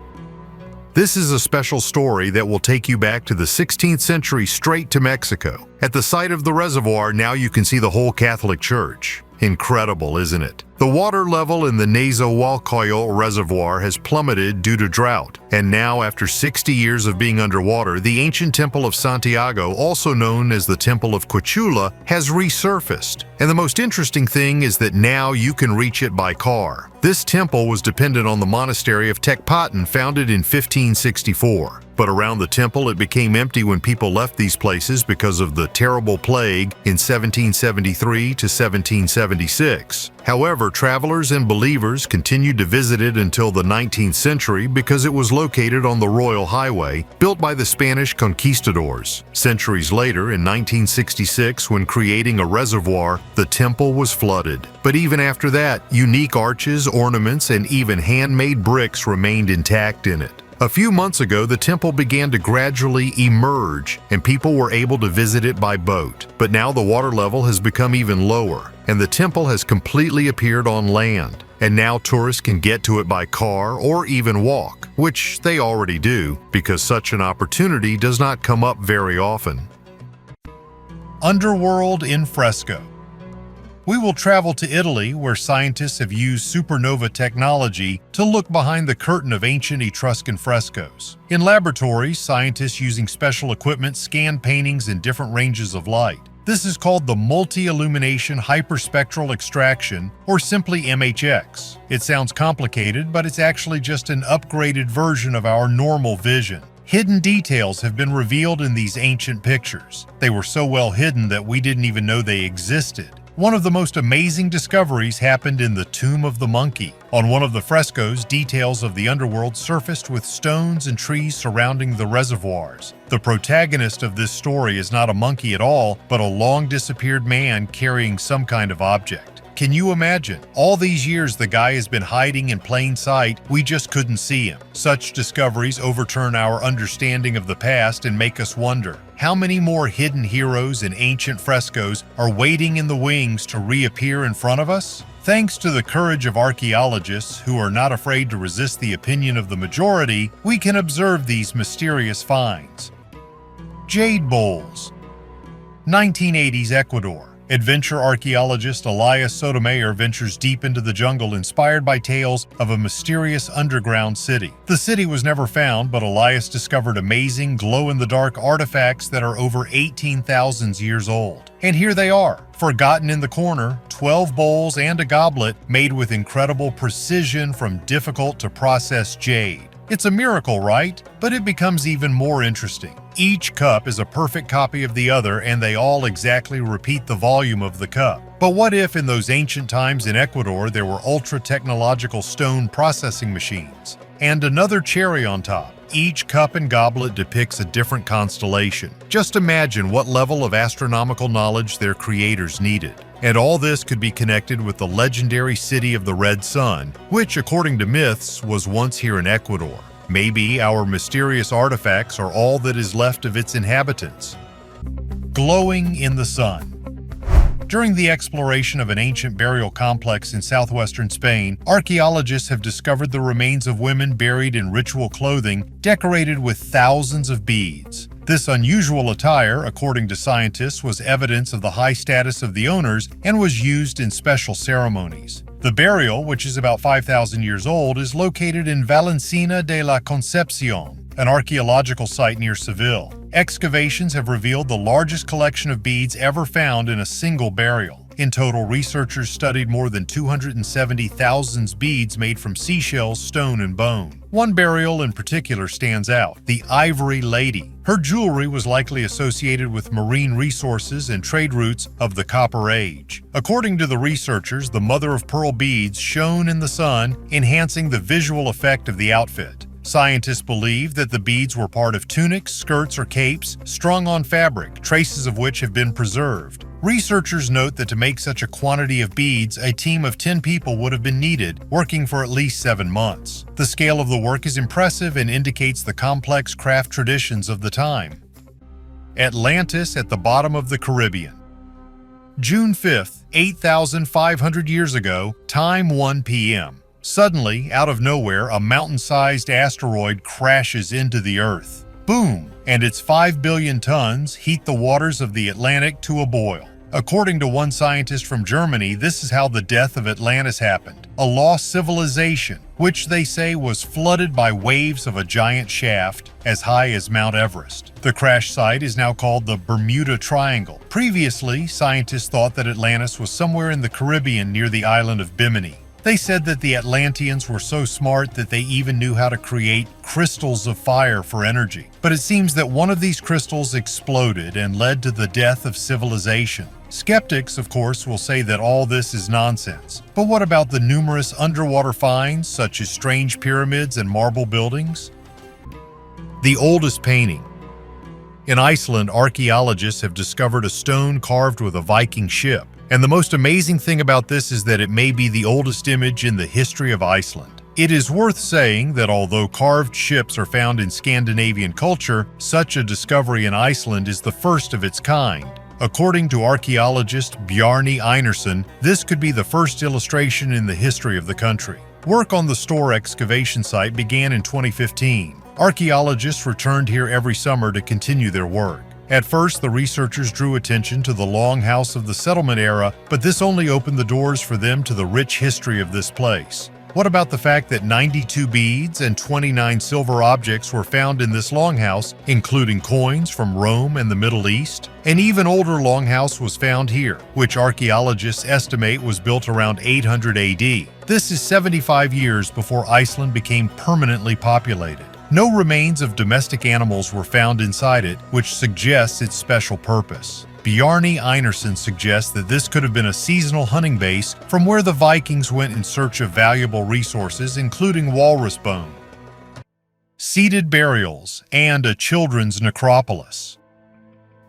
This is a special story that will take you back to the 16th century straight to Mexico. At the site of the reservoir, now you can see the whole Catholic Church. Incredible, isn't it? The water level in the Nezahualcóyotl Reservoir has plummeted due to drought, and now after 60 years of being underwater, the ancient Temple of Santiago, also known as the Temple of Cochula, has resurfaced. And the most interesting thing is that now you can reach it by car. This temple was dependent on the monastery of Tecpatan, founded in 1564. But around the temple, it became empty when people left these places because of the terrible plague in 1773 to 1776. However, travelers and believers continued to visit it until the 19th century because it was located on the Royal Highway, built by the Spanish conquistadors. Centuries later, in 1966, when creating a reservoir, the temple was flooded. But even after that, unique arches, ornaments, and even handmade bricks remained intact in it. A few months ago, the temple began to gradually emerge, and people were able to visit it by boat. But now the water level has become even lower, and the temple has completely appeared on land. And now tourists can get to it by car or even walk, which they already do, because such an opportunity does not come up very often. Underworld in fresco. We will travel to Italy, where scientists have used supernova technology to look behind the curtain of ancient Etruscan frescoes. In laboratories, scientists using special equipment scan paintings in different ranges of light. This is called the multi-illumination hyperspectral extraction, or simply MHX. It sounds complicated, but it's actually just an upgraded version of our normal vision. Hidden details have been revealed in these ancient pictures. They were so well hidden that we didn't even know they existed. One of the most amazing discoveries happened in the Tomb of the Monkey. On one of the frescoes, details of the underworld surfaced with stones and trees surrounding the reservoirs. The protagonist of this story is not a monkey at all, but a long-disappeared man carrying some kind of object. Can you imagine? All these years the guy has been hiding in plain sight, we just couldn't see him. Such discoveries overturn our understanding of the past and make us wonder, how many more hidden heroes in ancient frescoes are waiting in the wings to reappear in front of us? Thanks to the courage of archaeologists who are not afraid to resist the opinion of the majority, we can observe these mysterious finds. Jade bowls. 1980s Ecuador. Adventure archaeologist Elias Sotomayor ventures deep into the jungle inspired by tales of a mysterious underground city. The city was never found, but Elias discovered amazing glow-in-the-dark artifacts that are over 18,000 years old. And here they are, forgotten in the corner, 12 bowls and a goblet made with incredible precision from difficult-to-process jade. It's a miracle, right? But it becomes even more interesting. Each cup is a perfect copy of the other, and they all exactly repeat the volume of the cup. But what if in those ancient times in Ecuador there were ultra-technological stone processing machines? And another cherry on top, each cup and goblet depicts a different constellation. Just imagine what level of astronomical knowledge their creators needed. And all this could be connected with the legendary city of the Red Sun, which, according to myths, was once here in Ecuador. Maybe our mysterious artifacts are all that is left of its inhabitants. Glowing in the sun. During the exploration of an ancient burial complex in southwestern Spain, archaeologists have discovered the remains of women buried in ritual clothing decorated with thousands of beads. This unusual attire, according to scientists, was evidence of the high status of the owners and was used in special ceremonies. The burial, which is about 5,000 years old, is located in Valencina de la Concepción, an archaeological site near Seville. Excavations have revealed the largest collection of beads ever found in a single burial. In total, researchers studied more than 270,000 beads made from seashells, stone, and bone. One burial in particular stands out, the Ivory Lady. Her jewelry was likely associated with marine resources and trade routes of the Copper Age. According to the researchers, the mother-of-pearl beads shone in the sun, enhancing the visual effect of the outfit. Scientists believe that the beads were part of tunics, skirts, or capes strung on fabric, traces of which have been preserved. Researchers note that to make such a quantity of beads, a team of 10 people would have been needed, working for at least 7 months. The scale of the work is impressive and indicates the complex craft traditions of the time. Atlantis at the bottom of the Caribbean. June 5th, 8,500 years ago, time 1 p.m. Suddenly, out of nowhere, a mountain-sized asteroid crashes into the Earth. Boom! And its 5 billion tons heat the waters of the Atlantic to a boil. According to one scientist from Germany, this is how the death of Atlantis happened. A lost civilization, which they say was flooded by waves of a giant shaft as high as Mount Everest. The crash site is now called the Bermuda Triangle. Previously, scientists thought that Atlantis was somewhere in the Caribbean near the island of Bimini. They said that the Atlanteans were so smart that they even knew how to create crystals of fire for energy. But it seems that one of these crystals exploded and led to the death of civilization. Skeptics, of course, will say that all this is nonsense. But what about the numerous underwater finds, such as strange pyramids and marble buildings? The oldest painting. In Iceland, archaeologists have discovered a stone carved with a Viking ship. And the most amazing thing about this is that it may be the oldest image in the history of Iceland. It is worth saying that although carved ships are found in Scandinavian culture, such a discovery in Iceland is the first of its kind. According to archaeologist Bjarni Einarsson, this could be the first illustration in the history of the country. Work on the Store excavation site began in 2015. Archaeologists returned here every summer to continue their work. At first, the researchers drew attention to the longhouse of the settlement era, but this only opened the doors for them to the rich history of this place. What about the fact that 92 beads and 29 silver objects were found in this longhouse, including coins from Rome and the Middle East? An even older longhouse was found here, which archaeologists estimate was built around 800 AD. This is 75 years before Iceland became permanently populated. No remains of domestic animals were found inside it, which suggests its special purpose. Bjarni Einarsson suggests that this could have been a seasonal hunting base from where the Vikings went in search of valuable resources, including walrus bone. Seated burials and a children's necropolis.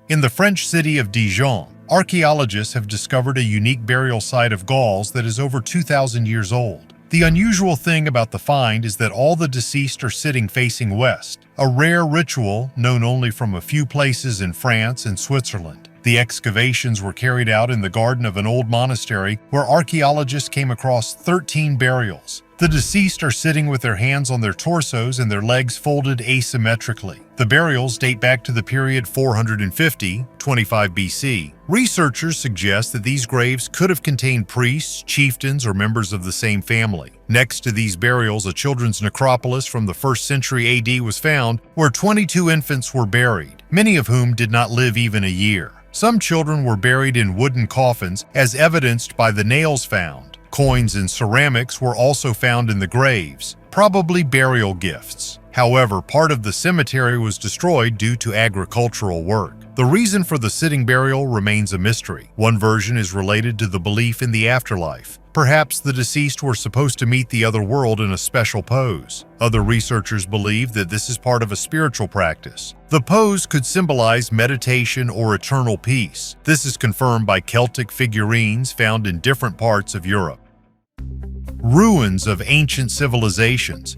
In the French city of Dijon, archaeologists have discovered a unique burial site of Gauls that is over 2,000 years old. The unusual thing about the find is that all the deceased are sitting facing west, a rare ritual known only from a few places in France and Switzerland. The excavations were carried out in the garden of an old monastery where archaeologists came across 13 burials. The deceased are sitting with their hands on their torsos and their legs folded asymmetrically. The burials date back to the period 450, 25 BC. Researchers suggest that these graves could have contained priests, chieftains, or members of the same family. Next to these burials, a children's necropolis from the 1st century AD was found, where 22 infants were buried, many of whom did not live even a year. Some children were buried in wooden coffins, as evidenced by the nails found. Coins and ceramics were also found in the graves, probably burial gifts. However, part of the cemetery was destroyed due to agricultural work. The reason for the sitting burial remains a mystery. One version is related to the belief in the afterlife. Perhaps the deceased were supposed to meet the other world in a special pose. Other researchers believe that this is part of a spiritual practice. The pose could symbolize meditation or eternal peace. This is confirmed by Celtic figurines found in different parts of Europe. Ruins of ancient civilizations.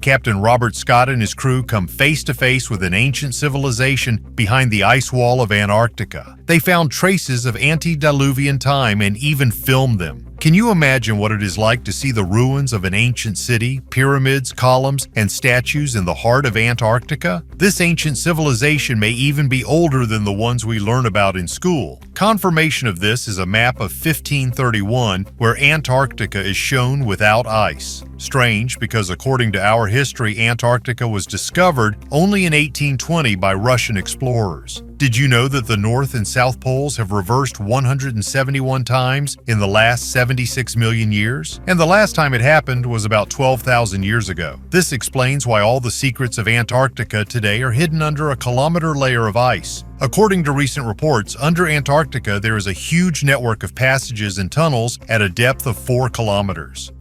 Captain Robert Scott and his crew come face to face with an ancient civilization behind the ice wall of Antarctica. They found traces of antediluvian time and even filmed them. Can you imagine what it is like to see the ruins of an ancient city, pyramids, columns, and statues in the heart of Antarctica? This ancient civilization may even be older than the ones we learn about in school. Confirmation of this is a map of 1531 where Antarctica is shown without ice. Strange, because according to our history, Antarctica was discovered only in 1820 by Russian explorers. Did you know that the North and South Poles have reversed 171 times in the last 76 million years? And the last time it happened was about 12,000 years ago. This explains why all the secrets of Antarctica today are hidden under a kilometer layer of ice. According to recent reports, under Antarctica there is a huge network of passages and tunnels at a depth of 4 kilometers.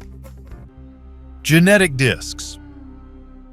Genetic discs.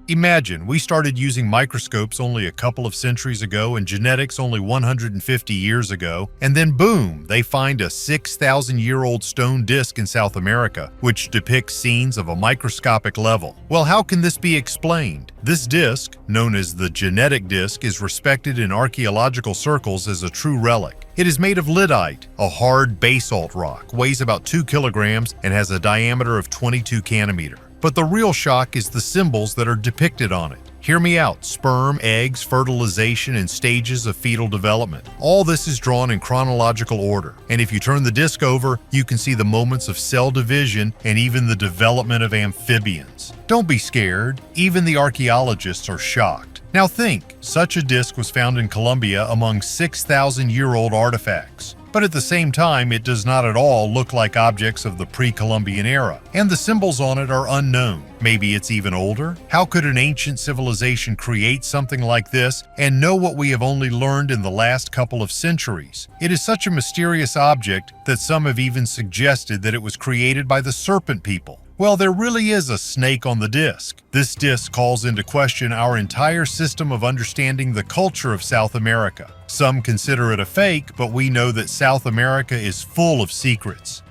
Imagine we started using microscopes only a couple of centuries ago and genetics only 150 years ago, and then boom, they find a 6,000-year-old stone disc in South America, which depicts scenes of a microscopic level. Well, how can this be explained? This disc, known as the genetic disc, is respected in archaeological circles as a true relic. It is made of lyddite, a hard basalt rock, weighs about 2 kilograms, and has a diameter of 22 centimeters. But the real shock is the symbols that are depicted on it. Hear me out: sperm, eggs, fertilization, and stages of fetal development. All this is drawn in chronological order. And if you turn the disc over, you can see the moments of cell division and even the development of amphibians. Don't be scared. Even the archaeologists are shocked. Now think, such a disc was found in Colombia among 6,000-year-old artifacts. But at the same time, it does not at all look like objects of the pre-Columbian era, and the symbols on it are unknown. Maybe it's even older? How could an ancient civilization create something like this and know what we have only learned in the last couple of centuries? It is such a mysterious object that some have even suggested that it was created by the serpent people. Well, there really is a snake on the disc. This disc calls into question our entire system of understanding the culture of South America. Some consider it a fake, but we know that South America is full of secrets.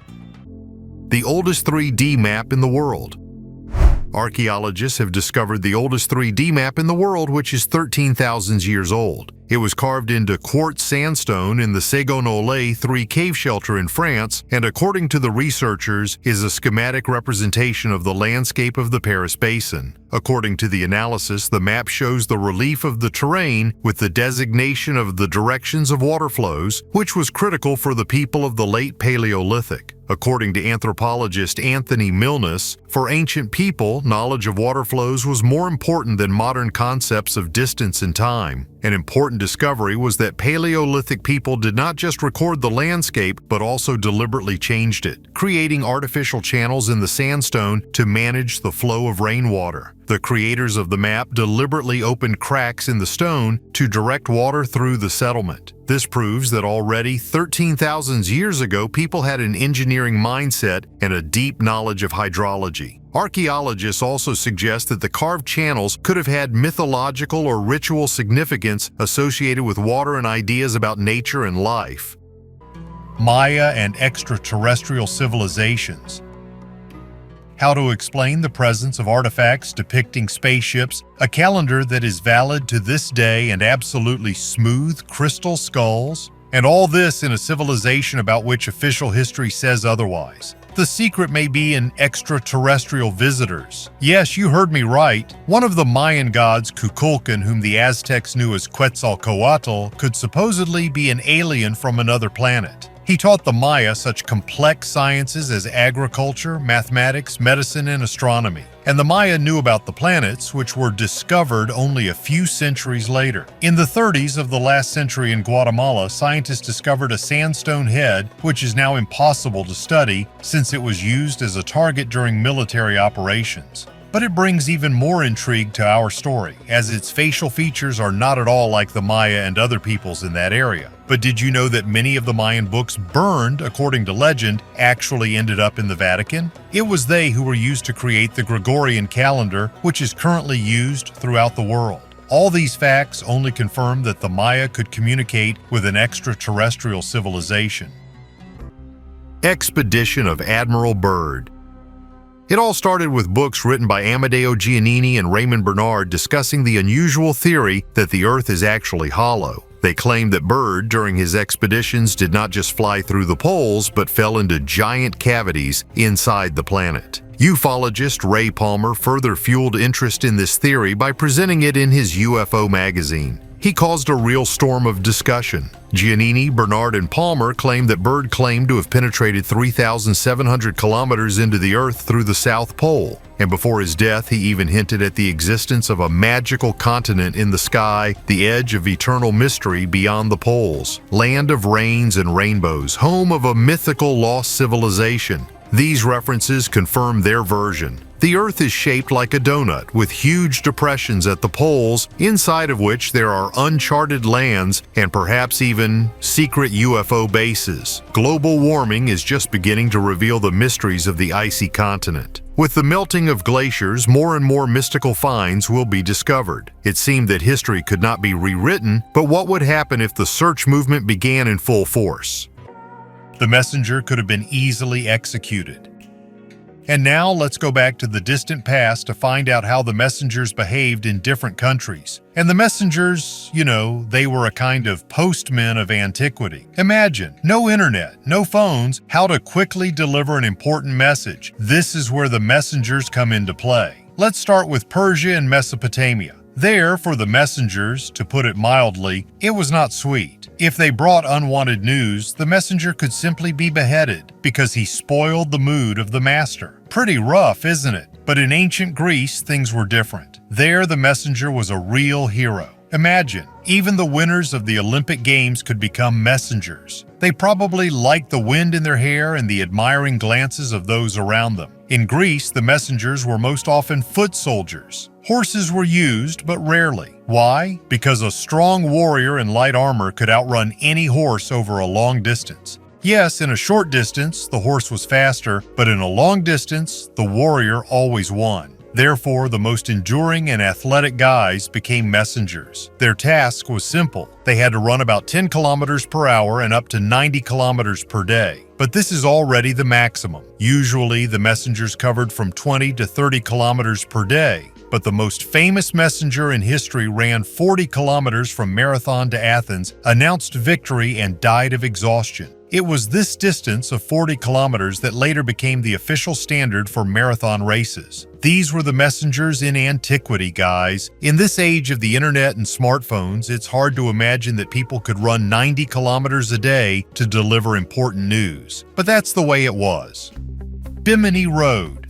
The oldest 3D map in the world. Archaeologists have discovered the oldest 3D map in the world, which is 13,000 years old. It was carved into quartz sandstone in the Ségonolé 3 cave shelter in France, and according to the researchers, is a schematic representation of the landscape of the Paris Basin. According to the analysis, the map shows the relief of the terrain with the designation of the directions of water flows, which was critical for the people of the late Paleolithic. According to anthropologist Anthony Milnes, for ancient people, knowledge of water flows was more important than modern concepts of distance and time. An important discovery was that Paleolithic people did not just record the landscape, but also deliberately changed it, creating artificial channels in the sandstone to manage the flow of rainwater. The creators of the map deliberately opened cracks in the stone to direct water through the settlement. This proves that already 13,000 years ago, people had an engineering mindset and a deep knowledge of hydrology. Archaeologists also suggest that the carved channels could have had mythological or ritual significance associated with water and ideas about nature and life. Maya and extraterrestrial civilizations. How to explain the presence of artifacts depicting spaceships, a calendar that is valid to this day, and absolutely smooth crystal skulls, and all this in a civilization about which official history says otherwise. The secret may be in extraterrestrial visitors. Yes, you heard me right. One of the Mayan gods, Kukulkan, whom the Aztecs knew as Quetzalcoatl, could supposedly be an alien from another planet. He taught the Maya such complex sciences as agriculture, mathematics, medicine, and astronomy. And the Maya knew about the planets, which were discovered only a few centuries later. In the 30s of the last century in Guatemala, scientists discovered a sandstone head, which is now impossible to study since it was used as a target during military operations. But it brings even more intrigue to our story, as its facial features are not at all like the Maya and other peoples in that area. But did you know that many of the Mayan books burned, according to legend, actually ended up in the Vatican? It was they who were used to create the Gregorian calendar, which is currently used throughout the world. All these facts only confirm that the Maya could communicate with an extraterrestrial civilization. Expedition of Admiral Byrd. It all started with books written by Amedeo Giannini and Raymond Bernard discussing the unusual theory that the Earth is actually hollow. They claimed that Byrd, during his expeditions, did not just fly through the poles, but fell into giant cavities inside the planet. Ufologist Ray Palmer further fueled interest in this theory by presenting it in his UFO magazine. He caused a real storm of discussion. Giannini, Bernard, and Palmer claimed that Byrd claimed to have penetrated 3,700 kilometers into the Earth through the South Pole. And before his death, he even hinted at the existence of a magical continent in the sky, the edge of eternal mystery beyond the poles, land of rains and rainbows, home of a mythical lost civilization. These references confirm their version. The Earth is shaped like a donut, with huge depressions at the poles, inside of which there are uncharted lands and perhaps even secret UFO bases. Global warming is just beginning to reveal the mysteries of the icy continent. With the melting of glaciers, more and more mystical finds will be discovered. It seemed that history could not be rewritten, but what would happen if the search movement began in full force? The messenger could have been easily executed. And now let's go back to the distant past to find out how the messengers behaved in different countries. And the messengers, they were a kind of postmen of antiquity. Imagine, no internet, no phones, how to quickly deliver an important message. This is where the messengers come into play. Let's start with Persia and Mesopotamia. There, for the messengers, to put it mildly, it was not sweet. If they brought unwanted news, the messenger could simply be beheaded because he spoiled the mood of the master. Pretty rough, isn't it? But in ancient Greece, things were different. There, the messenger was a real hero. Imagine, even the winners of the Olympic Games could become messengers. They probably liked the wind in their hair and the admiring glances of those around them. In Greece, the messengers were most often foot soldiers. Horses were used, but rarely. Why? Because a strong warrior in light armor could outrun any horse over a long distance. Yes, in a short distance, the horse was faster, but in a long distance, the warrior always won. Therefore, the most enduring and athletic guys became messengers. Their task was simple. They had to run about 10 kilometers per hour and up to 90 kilometers per day. But this is already the maximum. Usually, the messengers covered from 20 to 30 kilometers per day. But the most famous messenger in history ran 40 kilometers from Marathon to Athens, announced victory, and died of exhaustion. It was this distance of 40 kilometers that later became the official standard for marathon races. These were the messengers in antiquity, guys. In this age of the internet and smartphones, it's hard to imagine that people could run 90 kilometers a day to deliver important news. But that's the way it was. Bimini Road.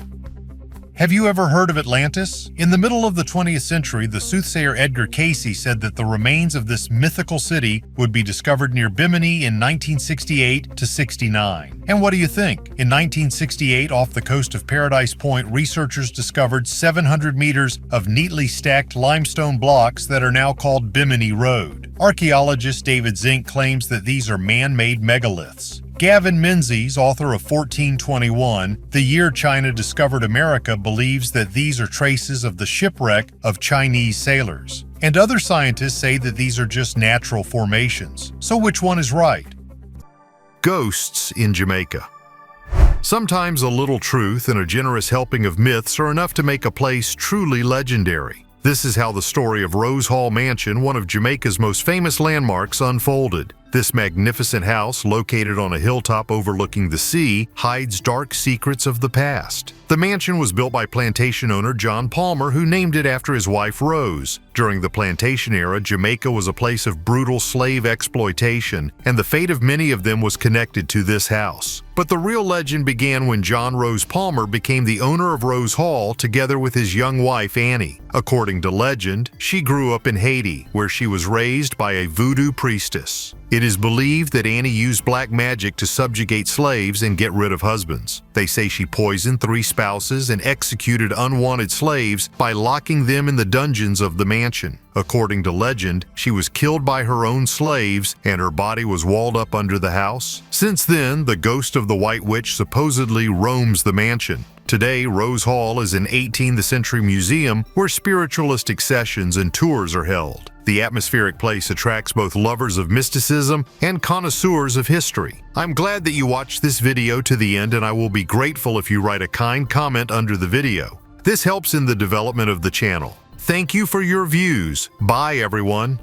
Have you ever heard of Atlantis? In the middle of the 20th century, the soothsayer Edgar Cayce said that the remains of this mythical city would be discovered near Bimini in 1968 to 69. And what do you think? In 1968, off the coast of Paradise Point, researchers discovered 700 meters of neatly stacked limestone blocks that are now called Bimini Road. Archaeologist David Zink claims that these are man-made megaliths. Gavin Menzies, author of 1421, The Year China Discovered America, believes that these are traces of the shipwreck of Chinese sailors. And other scientists say that these are just natural formations. So which one is right? Ghosts in Jamaica. Sometimes a little truth and a generous helping of myths are enough to make a place truly legendary. This is how the story of Rose Hall Mansion, one of Jamaica's most famous landmarks, unfolded. This magnificent house, located on a hilltop overlooking the sea, hides dark secrets of the past. The mansion was built by plantation owner John Palmer, who named it after his wife Rose. During the plantation era, Jamaica was a place of brutal slave exploitation, and the fate of many of them was connected to this house. But the real legend began when John Rose Palmer became the owner of Rose Hall together with his young wife Annie. According to legend, she grew up in Haiti, where she was raised by a voodoo priestess. It is believed that Annie used black magic to subjugate slaves and get rid of husbands. They say she poisoned 3 spouses and executed unwanted slaves by locking them in the dungeons of the mansion. According to legend, she was killed by her own slaves and her body was walled up under the house. Since then, the ghost of the White Witch supposedly roams the mansion. Today, Rose Hall is an 18th century museum where spiritualistic sessions and tours are held. The atmospheric place attracts both lovers of mysticism and connoisseurs of history. I'm glad that you watched this video to the end, and I will be grateful if you write a kind comment under the video. This helps in the development of the channel. Thank you for your views. Bye, everyone.